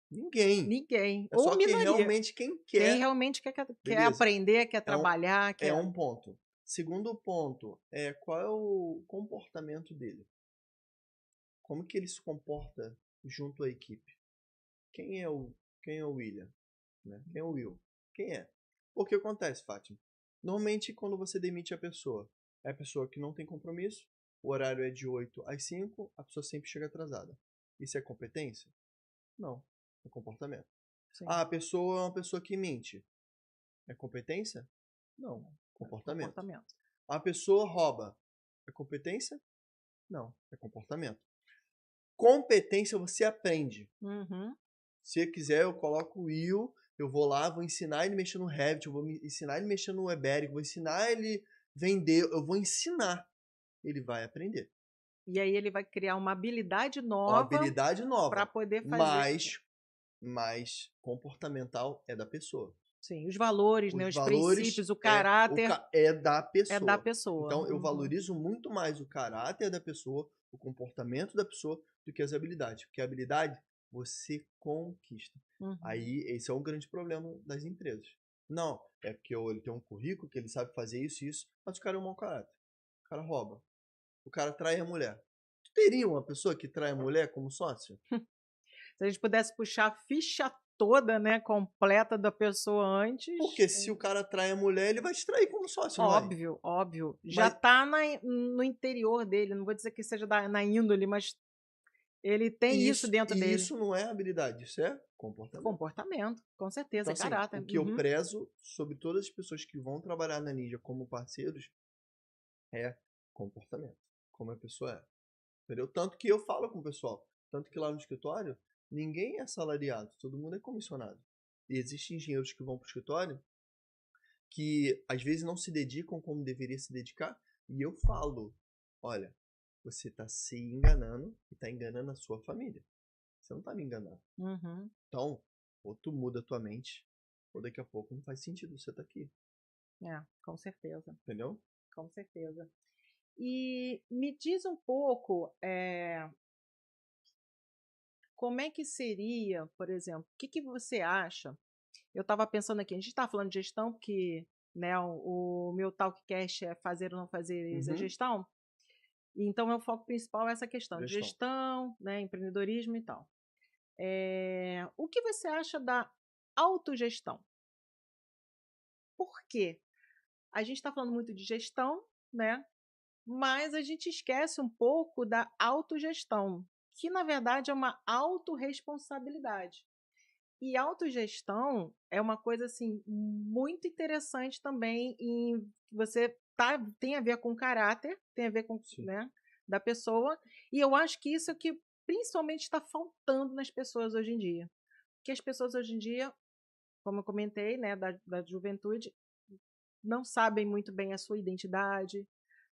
Ninguém. Ninguém. É Ou só que minoria. realmente quem Quem quer. realmente quer Beleza. aprender, quer É um, trabalhar, é quer. um ponto. Segundo ponto, qual é o comportamento dele? Como que ele se comporta junto à equipe? Quem é o William? Né? Quem é o Will? Quem é? Porque acontece, Fátima? Normalmente, quando você demite a pessoa, é a pessoa que não tem compromisso, o horário é de 8 às 5, a pessoa sempre chega atrasada. Isso é competência? Não. É comportamento. Sim. Ah, a pessoa é uma pessoa que mente. É competência? Não. Comportamento. A pessoa rouba. É competência? Não. É comportamento. Competência você aprende. Uhum. Se quiser, eu coloco o Will, eu vou lá, vou ensinar ele a mexer no Revit, eu vou ensinar ele a mexer no Weberic, vou ensinar ele vender, eu vou ensinar. Ele vai aprender. E aí ele vai criar uma habilidade Uma nova habilidade para nova, poder fazer. mas comportamental é da pessoa. Sim, os valores, né, Os os valores princípios, o caráter é da pessoa. é da pessoa. Então, eu Uhum. valorizo muito mais o caráter da pessoa, o comportamento da pessoa, do que as habilidades. Porque a habilidade, você conquista. Uhum. Aí, esse é um grande problema das empresas. Não, é porque ele tem um currículo, que ele sabe fazer isso e isso, mas o cara é um mau caráter. O cara rouba. O cara trai a mulher. Tu teria uma pessoa que trai a mulher como sócio? Se a gente pudesse puxar a ficha toda, né, completa da pessoa antes. Porque se o cara trai a mulher, ele vai te trair como sócio, não vai? Óbvio, óbvio. Já Mas- tá no interior dele, não vou dizer que seja na índole, mas ele tem isso dentro e dele. isso não é habilidade, isso é comportamento. Comportamento, com certeza, Então, assim, caráter. o que eu Uhum. prezo sobre todas as pessoas que vão trabalhar na Ninja como parceiros é comportamento, como a pessoa é. Entendeu? Tanto que eu falo com o pessoal, tanto que lá no escritório, ninguém é assalariado, todo mundo é comissionado. E existem engenheiros que vão para o escritório que às vezes não se dedicam como deveria se dedicar, e eu falo, olha, você está se enganando e está enganando a sua família. Você não está me enganando. Uhum. Então, ou tu muda a tua mente, ou daqui a pouco não faz sentido você estar aqui. É, com certeza. Entendeu? Com certeza. E me diz um pouco, como é que seria, por exemplo, o que você acha? Eu estava pensando aqui, a gente está falando de gestão, porque né, o meu Talkcast é fazer ou não fazer Uhum. essa gestão. Então, meu foco principal é essa questão de Gestão. gestão, né, empreendedorismo e tal. O que você acha da autogestão? Por quê? A gente está falando muito de gestão, né? Mas a gente esquece um pouco da autogestão, que na verdade é uma autorresponsabilidade. E autogestão é uma coisa assim muito interessante também em você tem a ver com caráter, tem a ver com, né, da pessoa, e eu acho que isso é o que principalmente está faltando nas pessoas hoje em dia. Porque as pessoas hoje em dia, como eu comentei, né, da juventude, não sabem muito bem a sua identidade,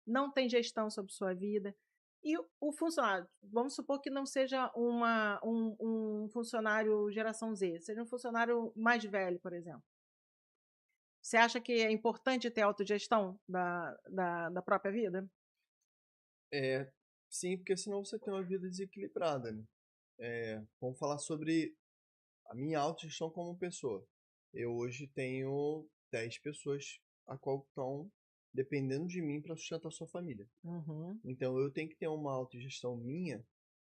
não tem gestão sobre sua vida. E o funcionário, vamos supor que não seja um funcionário geração Z, seja um funcionário mais velho, por exemplo. Você acha que é importante ter autogestão da própria vida? Sim, porque senão você tem uma vida desequilibrada, né? Vamos falar sobre a minha autogestão como pessoa. Eu hoje tenho 10 pessoas a qual estão dependendo de mim para sustentar sua família. Uhum. Então eu tenho que ter uma autogestão minha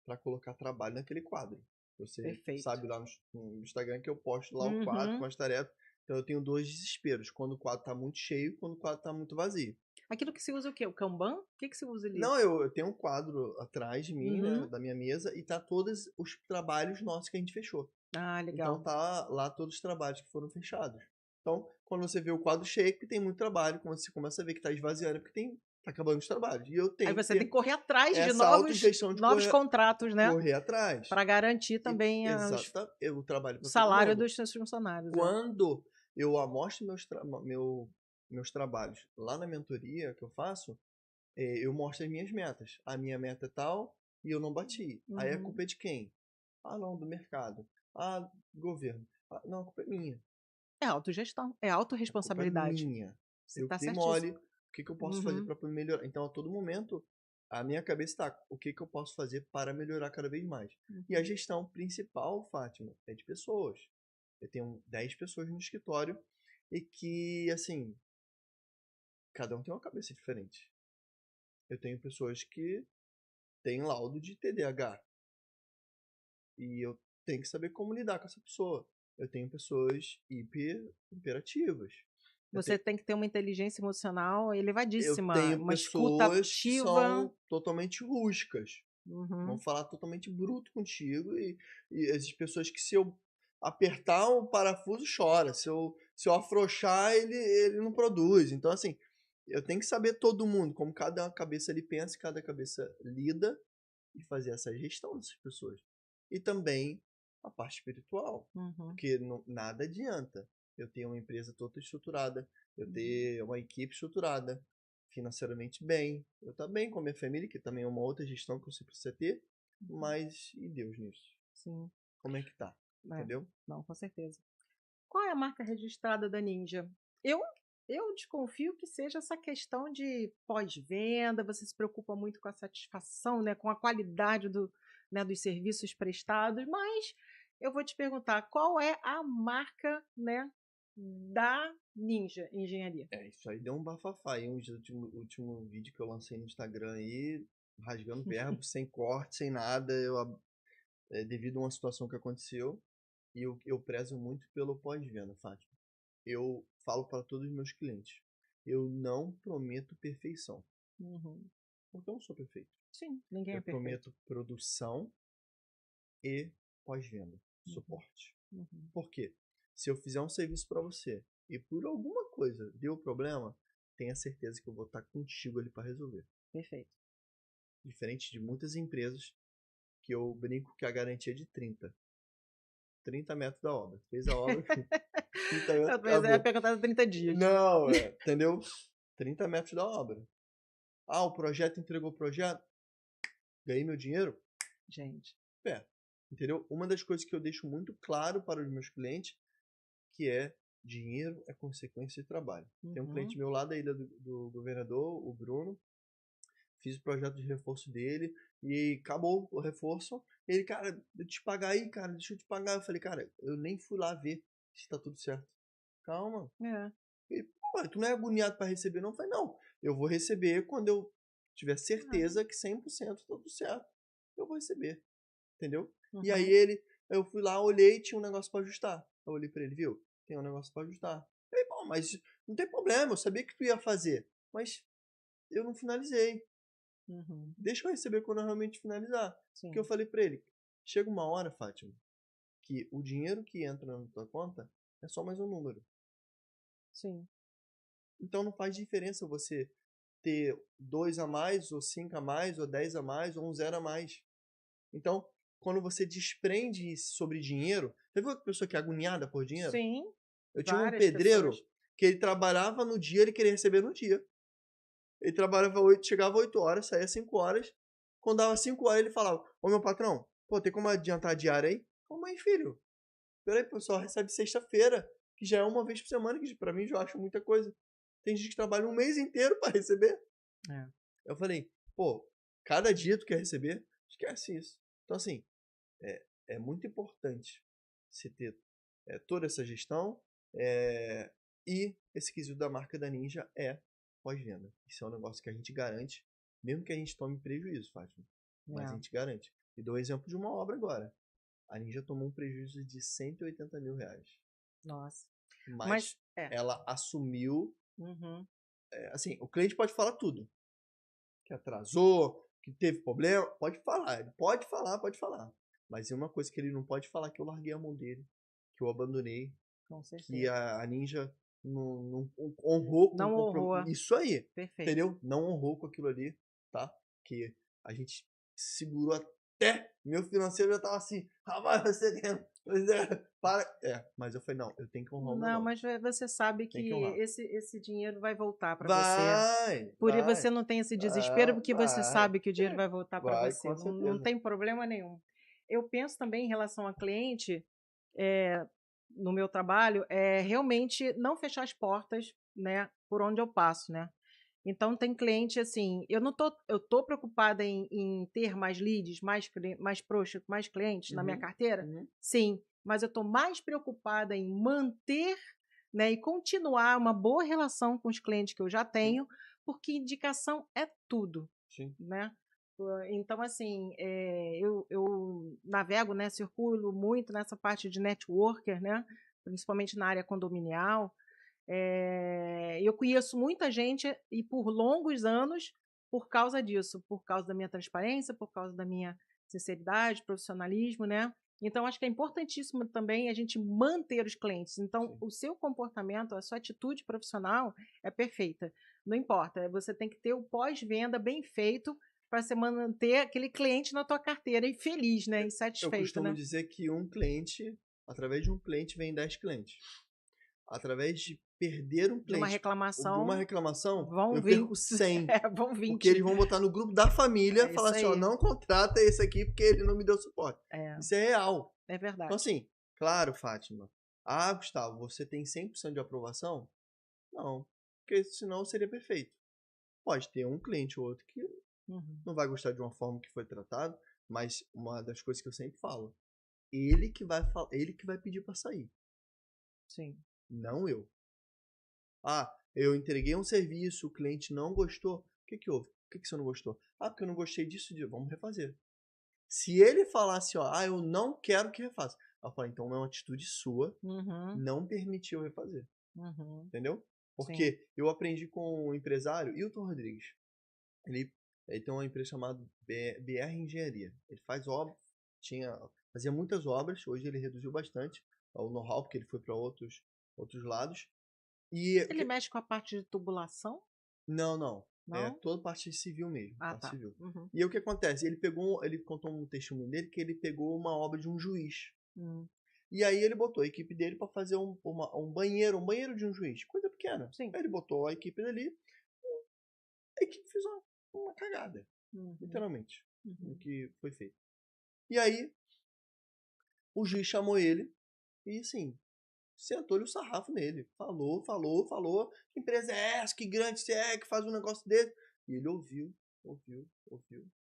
para colocar trabalho naquele quadro. Você Perfeito. sabe lá no Instagram que eu posto lá o quadro com as tarefas. Então eu tenho dois desesperos, quando o quadro está muito cheio e quando o quadro está muito vazio. Aquilo que se usa o quê? O Kanban? O que se usa ali? Não, eu tenho um quadro atrás de mim, né, Uhum. da minha mesa, e tá todos os trabalhos nossos que a gente fechou. Ah, legal. Então tá lá todos os trabalhos que foram fechados. Então, quando você vê o quadro cheio, é porque tem muito trabalho. Quando você começa a ver que tá esvaziando, é porque tá acabando os trabalhos. E eu tenho Aí você que tem que correr atrás de essa autogestão de novos contratos, né? correr atrás. Para garantir também O trabalho o para todo salário mundo. dos seus funcionários. Quando eu amostro meus trabalhos lá na mentoria que eu faço, eu mostro as minhas metas. A minha meta é tal e eu não bati. Aí a culpa é de quem? Ah, não, do mercado. Ah, do governo. Ah, não, a culpa é minha. É autogestão, é A autorresponsabilidade. culpa é minha. Você Eu tá dei certíssimo. mole. O que eu posso fazer para melhorar? Então, a todo momento, a minha cabeça tá, o que que eu posso fazer para melhorar cada vez mais? E a Uhum. gestão principal, Fátima, é de pessoas. Eu tenho 10 pessoas no escritório e que, assim, cada um tem uma cabeça diferente. Eu tenho pessoas que têm laudo de TDAH e eu tenho que saber como lidar com essa pessoa. Eu tenho pessoas hiperativas. Eu, Você te- tem que ter uma inteligência emocional eu elevadíssima, tenho uma escuta pessoas que ativa. são totalmente rústicas. Vão Uhum. falar totalmente bruto contigo e essas pessoas que se eu apertar o parafuso chora, se eu afrouxar ele não produz. Então assim, eu tenho que saber todo mundo, como cada cabeça ele pensa, cada cabeça lida e fazer essa gestão dessas pessoas. E também a parte espiritual, Uhum. porque nada adianta eu ter uma empresa toda estruturada, eu ter uma equipe estruturada, financeiramente bem, eu estar bem com a minha família, que também é uma outra gestão que você precisa ter, mas e Deus nisso? Sim, Como é que tá? é, Entendeu? não, com certeza. Qual é a marca registrada da Ninja? Eu eu desconfio que seja essa questão de pós-venda, você se preocupa muito com a satisfação, né, com a qualidade né, dos serviços prestados, mas eu vou te perguntar, qual é a marca, né, da Ninja Engenharia? É, isso aí deu um bafafá. E um último vídeo que eu lancei no Instagram aí, rasgando verbo, sem corte, sem nada, devido a uma situação que aconteceu. E eu prezo muito pelo pós-venda, Fátima. Eu falo para todos os meus clientes, eu não prometo perfeição, Uhum. porque eu não sou perfeito. Sim, ninguém é Eu perfeito. prometo produção e pós-venda, Uhum, suporte. uhum. Por quê? Se eu fizer um serviço para você e por alguma coisa deu problema, tenha certeza que eu vou estar contigo ali para resolver. Perfeito. Diferente de muitas empresas que eu brinco que a garantia é de 30 metros da obra. Fez a obra, 30 metros, Talvez é acabou. perguntar 30 dias. Não, entendeu? 30 metros da obra. Ah, o projeto entregou o projeto, ganhei meu dinheiro? Gente. É, entendeu? Uma das coisas que eu deixo muito claro para os meus clientes, que é dinheiro é consequência de trabalho. Tem um Uhum. cliente meu lá da ilha do governador, o Bruno, fiz o projeto de reforço dele e acabou o reforço. Ele, cara, deixa eu te pagar aí, cara, deixa eu te pagar. Eu falei, cara, eu nem fui lá ver se tá tudo certo. Calma. É. Ele, pô, tu não é agoniado para receber, não? Eu falei, não, eu vou receber quando eu tiver certeza que 100% tá tudo certo. Eu vou receber, entendeu? E aí Uhum. eu fui lá, olhei, tinha um negócio para ajustar. Eu olhei para ele, viu? Tem um negócio para ajustar. Eu falei, pô, mas não tem problema, eu sabia que tu ia fazer, mas eu não finalizei. Uhum. Deixa eu receber quando eu realmente finalizar. Porque eu Sim, falei para ele, chega uma hora, Fátima, que o dinheiro que entra na tua conta é só mais um número. sim. Então não faz diferença você ter 2 a mais, ou 5 a mais, ou 10 a mais, ou um zero a mais. Então, quando você desprende sobre dinheiro, você viu a pessoa que é agoniada por dinheiro? Sim, Eu tinha um várias pessoas. pedreiro que ele trabalhava no dia, ele queria receber no dia. Ele trabalhava 8, chegava 8 horas, saía 5 horas. Quando dava 5 horas, ele falava: Ô meu patrão, pô, tem como adiantar a diária aí? Como aí, filho? Peraí, pô, só recebe sexta-feira, que já é uma vez por semana, que pra mim já acho muita coisa. Tem gente que trabalha um mês inteiro pra receber. É. Eu falei, pô, cada dia tu quer receber? Esquece isso. Então, assim, é muito importante você ter toda essa gestão é, e esse quesito da marca da Ninja é pós-venda. Isso é um negócio que a gente garante, mesmo que a gente tome prejuízo, Fátima. Mas a É. gente garante. E dou um exemplo de uma obra agora. A Ninja tomou um prejuízo de 180 mil reais. Nossa. Mas Mas é. ela assumiu. Uhum. Assim, o cliente pode falar tudo. Que atrasou, que teve problema. Pode falar. Ele pode falar, pode falar. Mas é uma coisa que ele não pode falar que eu larguei a mão dele. Que eu abandonei. Com Que certeza. a Ninja não honrou com o Não compromisso. honrou. Isso aí. Perfeito. Entendeu? Não honrou com aquilo ali. Tá? Que a gente segurou até. Meu financeiro já tava assim. Rapaz, você quer. Para. Mas eu falei, não, eu tenho que honrar o meu Não, nome. mas você sabe Tem que que honrar. esse dinheiro vai voltar para você. Vai, Por isso vai, você não tem esse desespero, porque você vai. sabe que o dinheiro vai voltar para Vai, você. com Não certeza. tem problema nenhum. Eu penso também em relação a cliente, no meu trabalho, é realmente não fechar as portas, né, por onde eu passo, né. Então tem cliente assim, eu tô preocupada em ter mais leads, mais clientes na minha Uhum, carteira? uhum. Sim, mas eu tô mais preocupada em manter, né, e continuar uma boa relação com os clientes que eu já Sim, tenho, porque indicação é tudo, sim, né? Então, assim, eu navego, né, circulo muito nessa parte de networker, né, principalmente na área condominial. Eu conheço muita gente e por longos anos por causa disso, por causa da minha transparência, por causa da minha sinceridade, profissionalismo, né? Então, acho que é importantíssimo também a gente manter os clientes. Então, sim. o seu comportamento, a sua atitude profissional é perfeita. Não importa, você tem que ter o pós-venda bem feito para você manter aquele cliente na tua carteira e feliz, né? E Eu satisfeito, costumo né? dizer que um cliente, através de um cliente, vem 10 clientes. Através de perder um De uma cliente ou de uma reclamação, reclamação, vão eu perco 20. 100. Vão Porque 20. eles vão botar no grupo da família, É falar isso assim, ó, aí. não contrata esse aqui porque ele não me deu suporte. É, Isso é real. é Então, verdade. assim, claro, Fátima. Ah, Gustavo, você tem 100% de aprovação? Não, porque senão seria perfeito. Pode ter um cliente ou outro que Uhum. não vai gostar de uma forma que foi tratado, mas uma das coisas que eu sempre falo, ele que vai pedir para sair, Sim. não eu. Ah, eu entreguei um serviço, o cliente não gostou. O que que houve? Por que que você não gostou? Ah, porque eu não gostei disso. Vamos refazer. Se ele falasse, ó, eu não quero que refaça. Eu falo, então não é uma atitude sua, Uhum. não permitiu refazer. Uhum. Entendeu? Sim. Porque eu aprendi com um empresário, Hilton Rodrigues. Ele, ele tem uma empresa chamada BR Engenharia. Ele faz obras, fazia muitas obras, hoje ele reduziu bastante o know-how, porque ele foi para outros lados. E Ele mexe com a parte de tubulação? não, não. É Não? toda parte civil mesmo, Ah, parte tá. civil. Uhum. E aí o que acontece? Ele contou um testemunho dele que ele pegou uma obra de um juiz. Uhum. E aí ele botou a equipe dele para fazer um banheiro de um juiz, coisa pequena. Sim. Aí ele botou a equipe dali, a equipe fez uma cagada, Uhum. literalmente, no Uhum. que foi feito. E aí o juiz chamou ele e assim, sentou-lhe o sarrafo nele. Falou. Que empresa é essa? Que grande você é que faz um negócio desse? E ele ouviu.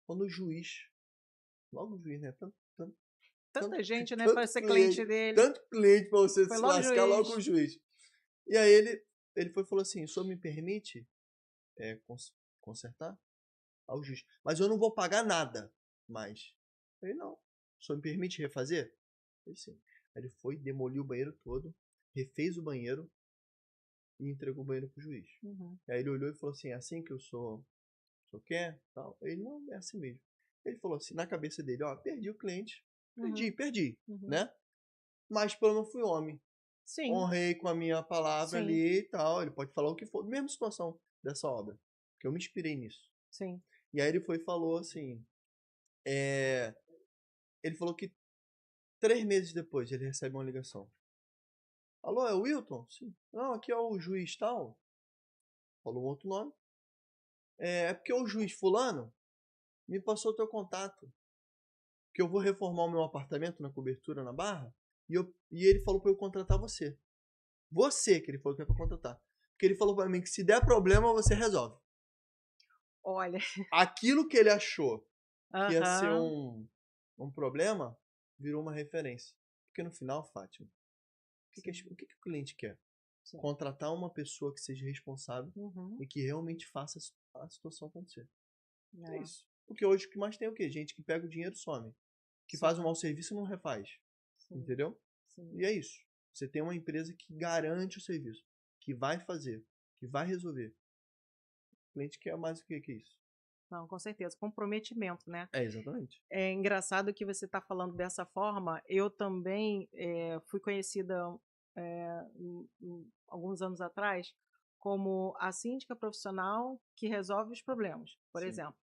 Quando o juiz, logo o juiz, né? Tanta gente, né, para Tanto ser cliente cliente, dele. tanto cliente pra você Foi se logo o lascar logo com o juiz. juiz. E aí ele foi e falou assim: o senhor me permite consertar? Ao juiz. Mas eu não vou pagar nada mais. Ele não. O senhor me permite refazer? Ele sim. Aí ele foi, demoliu o banheiro todo, refez o banheiro e entregou o banheiro pro juiz. Uhum. Aí ele olhou e falou assim: é assim que o senhor quer? Tal. Ele, não, é assim mesmo. Ele falou assim, na cabeça dele, ó, perdi o cliente. Uhum. Perdi, Uhum. né? Mas pelo menos fui homem. Sim. Honrei com a minha palavra Sim. ali e tal. Ele pode falar o que for. Mesma situação dessa obra. Que eu me inspirei nisso. Sim. E aí ele foi e falou assim. Ele falou que 3 meses depois ele recebe uma ligação. Alô, é o Wilton? Sim. Não, aqui é o juiz tal. Falou um outro nome. É porque o juiz fulano me passou o teu contato. Que eu vou reformar o meu apartamento na cobertura na Barra. E ele falou pra eu contratar você. Você que ele falou que é pra contratar. Porque ele falou pra mim que se der problema, você resolve. Olha. Aquilo que ele achou que ia ser Aham. um problema, virou uma referência. Porque no final, Fátima, o que o cliente quer? Sim. Contratar uma pessoa que seja responsável Uhum. e que realmente faça a situação acontecer. É É. isso. Porque hoje o que mais tem é o quê? Gente que pega o dinheiro e some. Que Sim. faz um mau serviço e não refaz. Sim. Entendeu? Sim. E é isso. Você tem uma empresa que garante o serviço, que vai fazer, que vai resolver. O cliente quer mais o que isso? Não, com certeza. Comprometimento, né? É, exatamente. É engraçado que você está falando dessa forma. Eu também fui conhecida alguns anos atrás como a síndica profissional que resolve os problemas. Por Sim. exemplo,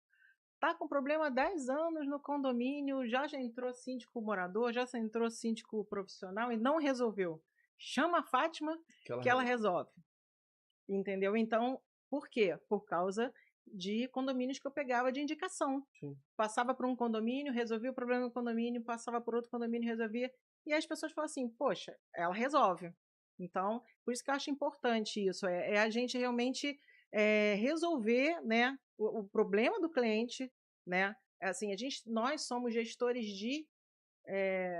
tá com problema há 10 anos no condomínio, já entrou síndico morador, já entrou síndico profissional e não resolveu. Chama a Fátima que ela resolve. Entendeu? Então, por quê? Por causa de condomínios que eu pegava de indicação. Sim. Passava por um condomínio, resolvia o problema do condomínio, passava por outro condomínio, resolvia. E aí as pessoas falam assim, poxa, ela resolve. Então, por isso que eu acho importante isso, é a gente realmente resolver, né, o problema do cliente, né? Assim, nós somos gestores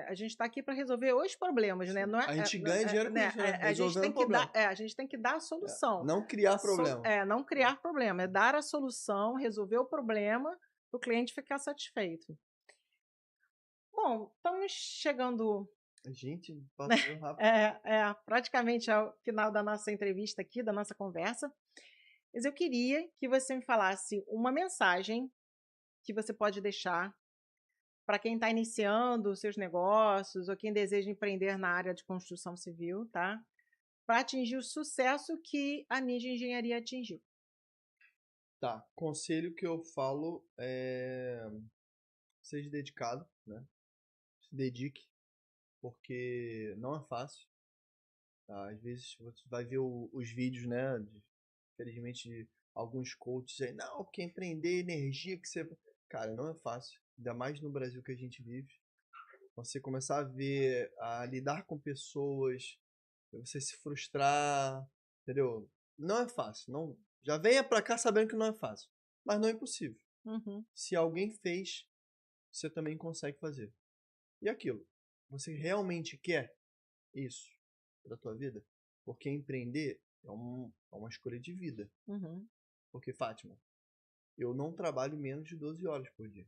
a gente está aqui para resolver os problemas, né? Sim. Não é, A gente ganha dinheiro com né? isso, né? A gente Resolvendo tem que dar, problema. a gente tem que dar a solução. Não criar problema. Não criar problema, é dar a solução, resolver o problema para o cliente ficar satisfeito. Bom, estamos chegando A gente passou rápido. praticamente ao final da nossa entrevista aqui, da nossa conversa. Mas eu queria que você me falasse uma mensagem que você pode deixar para quem está iniciando os seus negócios ou quem deseja empreender na área de construção civil, tá? Para atingir o sucesso que a Ninja Engenharia atingiu. Tá, conselho que eu falo é seja dedicado, né? Se dedique, porque não é fácil. Tá? Às vezes você vai ver os vídeos, né? Infelizmente, alguns coaches aí, não, porque empreender energia que você. Cara, não é fácil. Ainda mais no Brasil que a gente vive. Você começar a lidar com pessoas, você se frustrar, entendeu? Não é fácil. Não, já venha pra cá sabendo que não é fácil. Mas não é impossível. Uhum. Se alguém fez, você também consegue fazer. E aquilo, você realmente quer isso para tua vida? Porque empreender é uma escolha de vida. Uhum. Porque, Fátima, eu não trabalho menos de 12 horas por dia.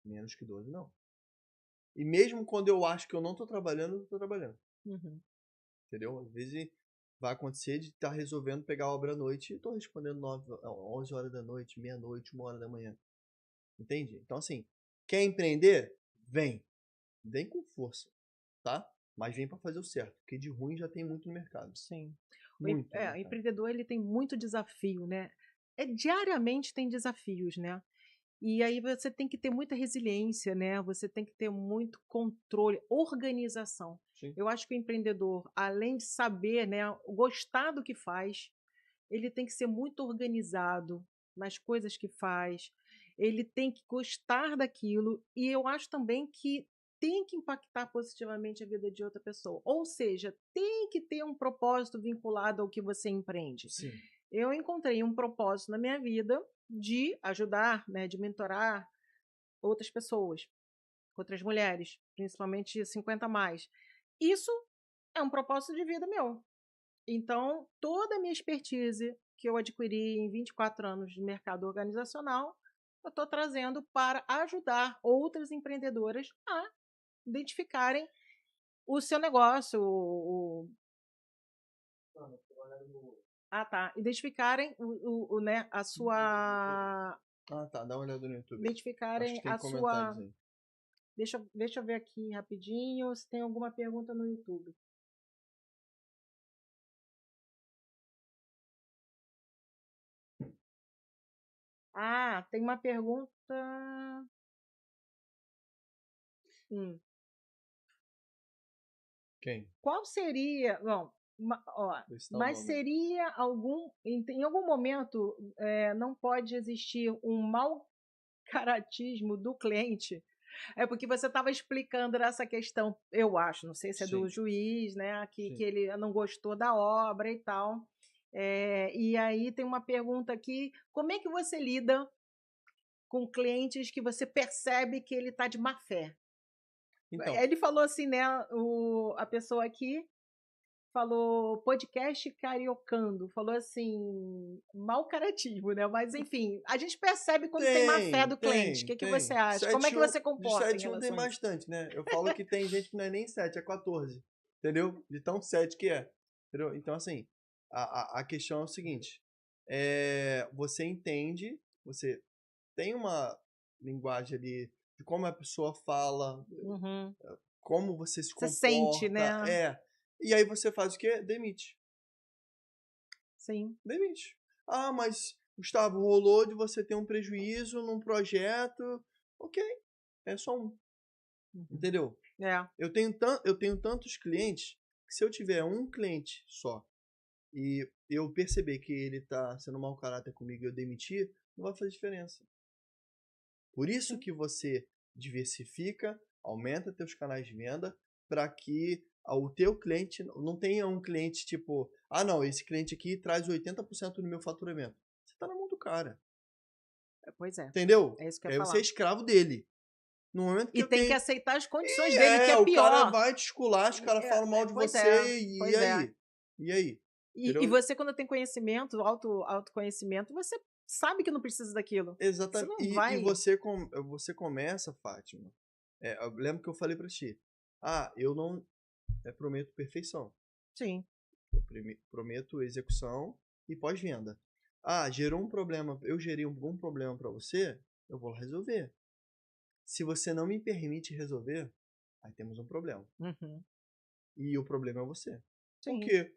Menos que 12, não. E mesmo quando eu acho que eu não tô trabalhando, eu tô trabalhando. Uhum. Entendeu? Às vezes vai acontecer de estar resolvendo pegar a obra à noite e tô respondendo 11 horas da noite, meia-noite, 1 hora da manhã. Entende? Então, assim, quer empreender? Vem. Vem com força, tá? Mas vem para fazer o certo, porque de ruim já tem muito no mercado. Sim. Muito no O mercado. empreendedor ele tem muito desafio, né? Diariamente tem desafios, né? E aí você tem que ter muita resiliência, né? Você tem que ter muito controle, organização. Sim. Eu acho que o empreendedor, além de saber, né, gostar do que faz, ele tem que ser muito organizado nas coisas que faz. Ele tem que gostar daquilo e eu acho também que tem que impactar positivamente a vida de outra pessoa. Ou seja, tem que ter um propósito vinculado ao que você empreende. Sim. Eu encontrei um propósito na minha vida de ajudar, né, de mentorar outras pessoas, outras mulheres, principalmente 50 a mais. Isso é um propósito de vida meu. Então, toda a minha expertise que eu adquiri em 24 anos de mercado organizacional, eu estou trazendo para ajudar outras empreendedoras a identificarem o seu negócio, identificarem né, a sua Ah, tá. Dá uma olhada no YouTube. Acho identificarem que tem a comentários sua. aí. Deixa eu ver aqui rapidinho se tem alguma pergunta no YouTube. Ah, tem uma pergunta. Quem? Qual seria. Bom, Vê se tá o mas nome. seria algum. Em algum momento não pode existir um mau caratismo do cliente? É porque você estava explicando essa questão, eu acho, não sei se é do Sim. juiz, né? Que Sim. ele não gostou da obra e tal. E aí tem uma pergunta aqui: como é que você lida com clientes que você percebe que ele está de má fé? Então, Ele falou assim, né? A pessoa aqui falou podcast cariocando, falou assim, mau caratismo, né? Mas enfim, a gente percebe quando tem má fé do cliente. O que você acha? Como é que você comporta em 7-1 tem relação a isso? bastante, né? Eu falo que tem gente que não é nem 7, é 14. Entendeu? De tão 7 que é. Entendeu? Então, assim, a questão é o seguinte. Você entende, você tem uma linguagem ali de como a pessoa fala, Uhum. como você se Você comporta. sente, né? E aí você faz o quê? Demite. Sim. Demite. Ah, mas, Gustavo, rolou de você ter um prejuízo num projeto. Ok, é só um. Uhum. Entendeu? Eu tenho tantos clientes que se eu tiver um cliente só e eu perceber que ele tá sendo mau caráter comigo e eu demitir, não vai fazer diferença. Por isso que você diversifica, aumenta teus canais de venda para que o teu cliente, não tenha um cliente tipo, ah não, esse cliente aqui traz 80% do meu faturamento. Você tá na mão do cara, Pois é, entendeu? é isso que eu Aí ia você é falar. escravo dele. No momento que E eu tem que tenho... aceitar as condições dele, que é o cara pior. vai te esculacha, o cara fala mal de Pois você, é, e pois é. aí? E aí? E Entendeu? você, quando tem conhecimento, autoconhecimento, você sabe que não precisa daquilo. Você Exatamente. não E vai. você começa, Fátima. Eu lembro que eu falei pra ti. Ah, eu não prometo perfeição. Sim. Eu prometo execução e pós-venda. Ah, gerou um problema. Eu gerei algum problema pra você, eu vou lá resolver. Se você não me permite resolver, aí temos um problema. Uhum. E o problema é você. Por Sim. quê?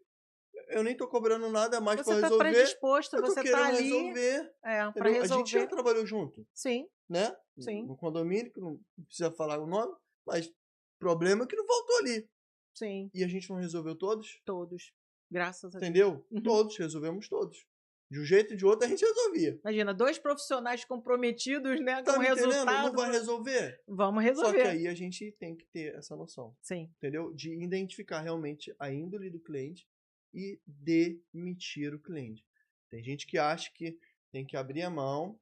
Eu nem tô cobrando nada mais pra Você está resolver. predisposto, Eu tô você está querendo ali resolver. para Entendeu? A gente já resolver. trabalhou junto, Sim, né? sim, No condomínio, que não precisa falar o nome, mas problema é que não faltou ali. sim. E a gente não resolveu todos, Todos. Graças a Deus. entendeu? Uhum. Todos, resolvemos todos. De um jeito ou de outro a gente resolvia. Imagina, 2 profissionais comprometidos, né, Tá com me entendendo? Não resultado. vai resolver? Vamos Só que resolver. aí a gente tem que ter essa noção, Sim. entendeu? De identificar realmente a índole do cliente e demitir o cliente. Tem gente que acha que tem que abrir a mão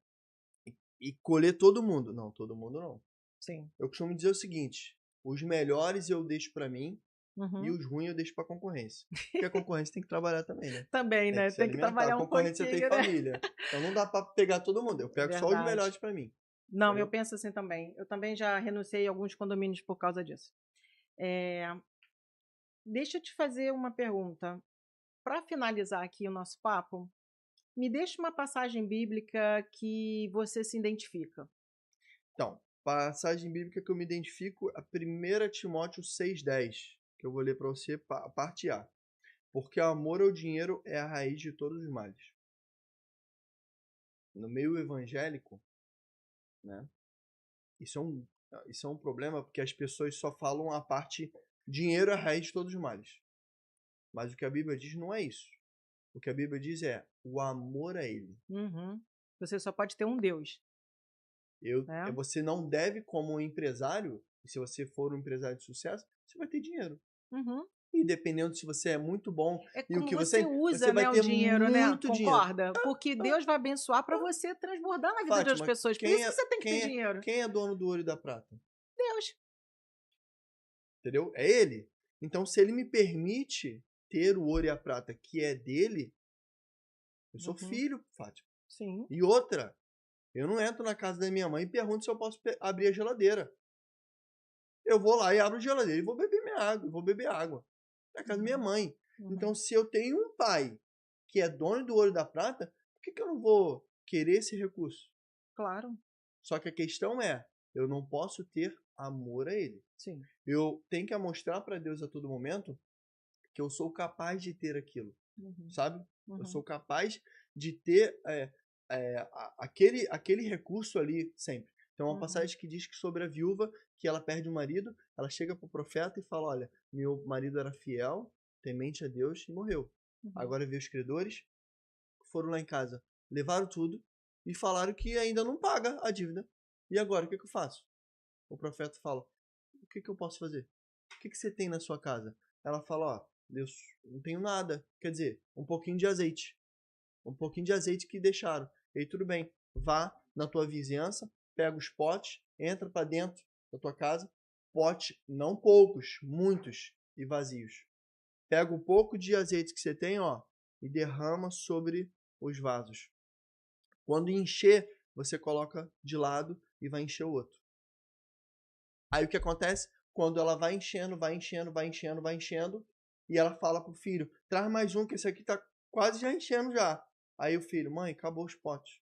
e colher todo mundo. Não, todo mundo não. Sim. Eu costumo dizer o seguinte: os melhores eu deixo pra mim e Uhum. os ruins eu deixo pra concorrência. Porque a concorrência tem que trabalhar também, né? Também, Tem né? que se Tem que alimentar. trabalhar A um concorrência tem pouquinho, né? família. Então não dá pra pegar todo mundo. Eu pego só os Verdade. melhores pra mim. Não, eu Entendeu? penso assim também. Eu também já renunciei a alguns condomínios por causa disso. Deixa eu te fazer uma pergunta. Para finalizar aqui o nosso papo, me deixa uma passagem bíblica que você se identifica. Então, passagem bíblica que eu me identifico, a 1 Timóteo 6,10, que eu vou ler pra você, a parte A. Porque amor ao dinheiro é a raiz de todos os males. No meio evangélico, né? Isso é um problema porque as pessoas só falam a parte dinheiro é a raiz de todos os males. Mas o que a Bíblia diz não é isso. O que a Bíblia diz é o amor a ele. Uhum. Você só pode ter um Deus, né? Você não deve, como um empresário, e se você for um empresário de sucesso, você vai ter dinheiro. Uhum. E dependendo se você é muito bom É e o como que você você usa, vai né, o ter dinheiro, né? muito dinheiro. Concorda? Porque Deus vai abençoar para você transbordar na vida das Fátima, pessoas. Por isso que você tem que ter dinheiro. quem é dono do ouro e da prata? Deus. Entendeu? É ele. Então, se ele me permite ter o ouro e a prata que é dele, eu sou Uhum. filho, Fátima. Sim. E outra, eu não entro na casa da minha mãe e pergunto se eu posso abrir a geladeira. Eu vou lá e abro a geladeira e vou beber minha água, vou beber água. É a casa da minha mãe. Uhum. Então, se eu tenho um pai que é dono do ouro e da prata, por que eu não vou querer esse recurso? Claro. Só que a questão é, eu não posso ter amor a ele. Sim. Eu tenho que mostrar para Deus a todo momento que eu sou capaz de ter aquilo, Uhum. sabe? Uhum. Eu sou capaz de ter aquele recurso ali sempre. Tem uma passagem que diz que sobre a viúva, que ela perde o marido, ela chega pro profeta e fala, olha, meu marido era fiel, temente a Deus e morreu. Uhum. Agora veio os credores, foram lá em casa, levaram tudo e falaram que ainda não paga a dívida. E agora, o que eu faço? O profeta fala, o que eu posso fazer? O que você tem na sua casa? Ela fala, ó, Deus, não tenho nada. Quer dizer, um pouquinho de azeite. Um pouquinho de azeite que deixaram. E aí tudo bem, vá na tua vizinhança, pega os potes, entra para dentro da tua casa, potes, não poucos, muitos e vazios. Pega um pouco de azeite que você tem, ó, e derrama sobre os vasos. Quando encher, você coloca de lado e vai encher o outro. Aí o que acontece? Quando ela vai enchendo, vai enchendo, vai enchendo, vai enchendo, e ela fala pro filho, traz mais um que esse aqui tá quase já enchendo já. Aí o filho, mãe, acabou os potes.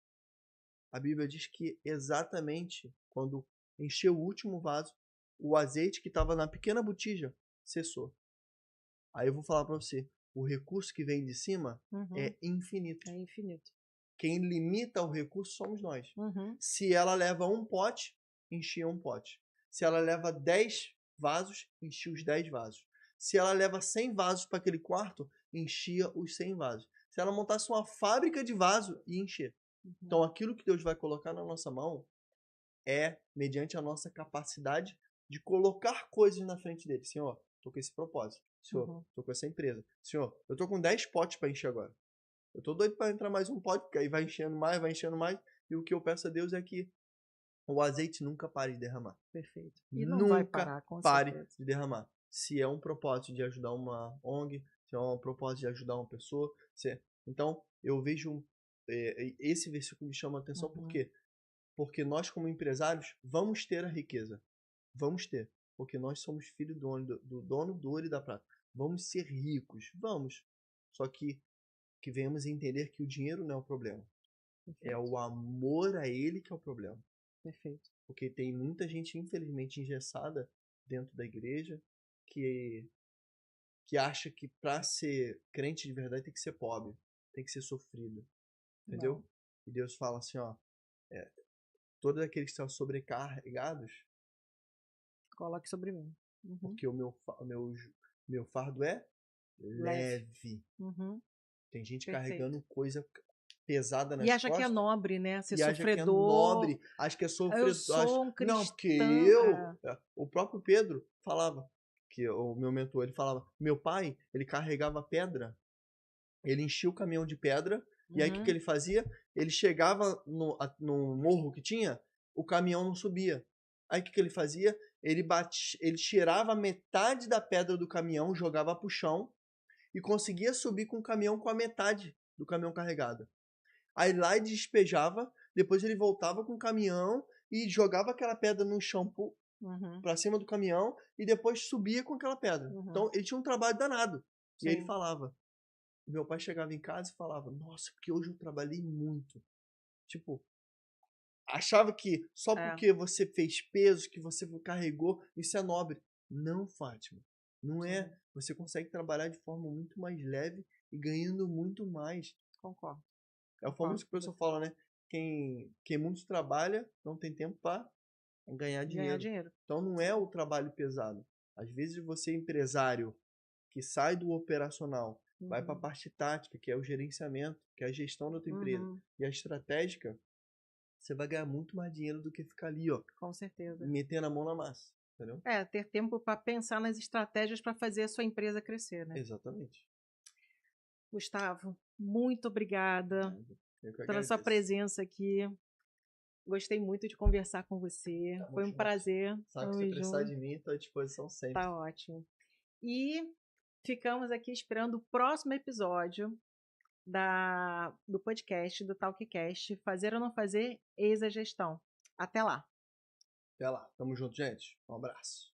A Bíblia diz que exatamente quando encheu o último vaso, o azeite que estava na pequena botija cessou. Aí eu vou falar para você, o recurso que vem de cima é infinito. É infinito. Quem limita o recurso somos nós. Uhum. Se ela leva um pote, enchia um pote. Se ela leva 10 vasos, enchia os 10 vasos. Se ela leva 100 vasos para aquele quarto, enchia os 100 vasos. Se ela montasse uma fábrica de vaso, ia encher. Uhum. Então, aquilo que Deus vai colocar na nossa mão é mediante a nossa capacidade de colocar coisas na frente dele. Senhor, tô com esse propósito. Senhor, Uhum. tô com essa empresa. Senhor, eu tô com 10 potes para encher agora. Eu tô doido para entrar mais um pote, porque aí vai enchendo mais. E o que eu peço a Deus é que o azeite nunca pare de derramar. Perfeito. E não vai Nunca parar, com pare certeza. de derramar. Se é um propósito de ajudar uma ONG, se é um propósito de ajudar uma pessoa. Então, eu vejo esse versículo me chama a atenção por Uhum. quê? Porque nós, como empresários, vamos ter a riqueza. Vamos ter. Porque nós somos filhos do dono do ouro e da prata. Vamos ser ricos. Vamos. Só que venhamos entender que o dinheiro não é o problema. É Perfeito. o amor a ele que é o problema. Perfeito. Porque tem muita gente, infelizmente, engessada dentro da igreja que acha que para ser crente de verdade tem que ser pobre, tem que ser sofrido. Entendeu? Não. E Deus fala assim, ó, todos aqueles que estão sobrecarregados, Coloque sobre mim. Uhum. porque o meu fardo é leve. Uhum. Tem gente Perfeito. carregando coisa pesada nas E acha que é costas. nobre, né? Ser E acha que é sofredor. nobre, acha que é sofredor. Eu sou um cristão. Não, porque eu... O próprio Pedro falava, que o meu mentor, ele falava, meu pai, ele carregava pedra, ele enchia o caminhão de pedra, e aí o que ele fazia? Ele chegava no morro que tinha, o caminhão não subia. Aí o que ele fazia? Ele tirava metade da pedra do caminhão, jogava pro chão, e conseguia subir com o caminhão com a metade do caminhão carregado. Aí lá ele despejava, depois ele voltava com o caminhão e jogava aquela pedra no chão pra cima do caminhão e depois subia com aquela pedra. Então ele tinha um trabalho danado. Sim. E aí ele falava, meu pai chegava em casa e falava, nossa, porque hoje eu trabalhei muito. Tipo, achava que só porque você fez peso, que você carregou, isso é nobre. Não, Fátima. Não é. Você consegue trabalhar de forma muito mais leve e ganhando muito mais. Concordo. É o famoso que o pessoal fala, né? Quem muito trabalha não tem tempo para ganhar dinheiro. Então não é o trabalho pesado. Às vezes você é empresário que sai do operacional, vai para a parte tática, que é o gerenciamento, que é a gestão da tua empresa, e a estratégica, você vai ganhar muito mais dinheiro do que ficar ali, ó, Com certeza. metendo a mão na massa, entendeu? Ter tempo para pensar nas estratégias para fazer a sua empresa crescer, né? Exatamente. Gustavo, muito obrigada pela sua presença aqui. Gostei muito de conversar com você. Foi um prazer. Sabe que se precisar de mim, estou à disposição sempre. Tá ótimo. E ficamos aqui esperando o próximo episódio do podcast, do TalkCast, Fazer ou Não Fazer, Eis a Gestão. Até lá. Até lá. Tamo junto, gente. Um abraço.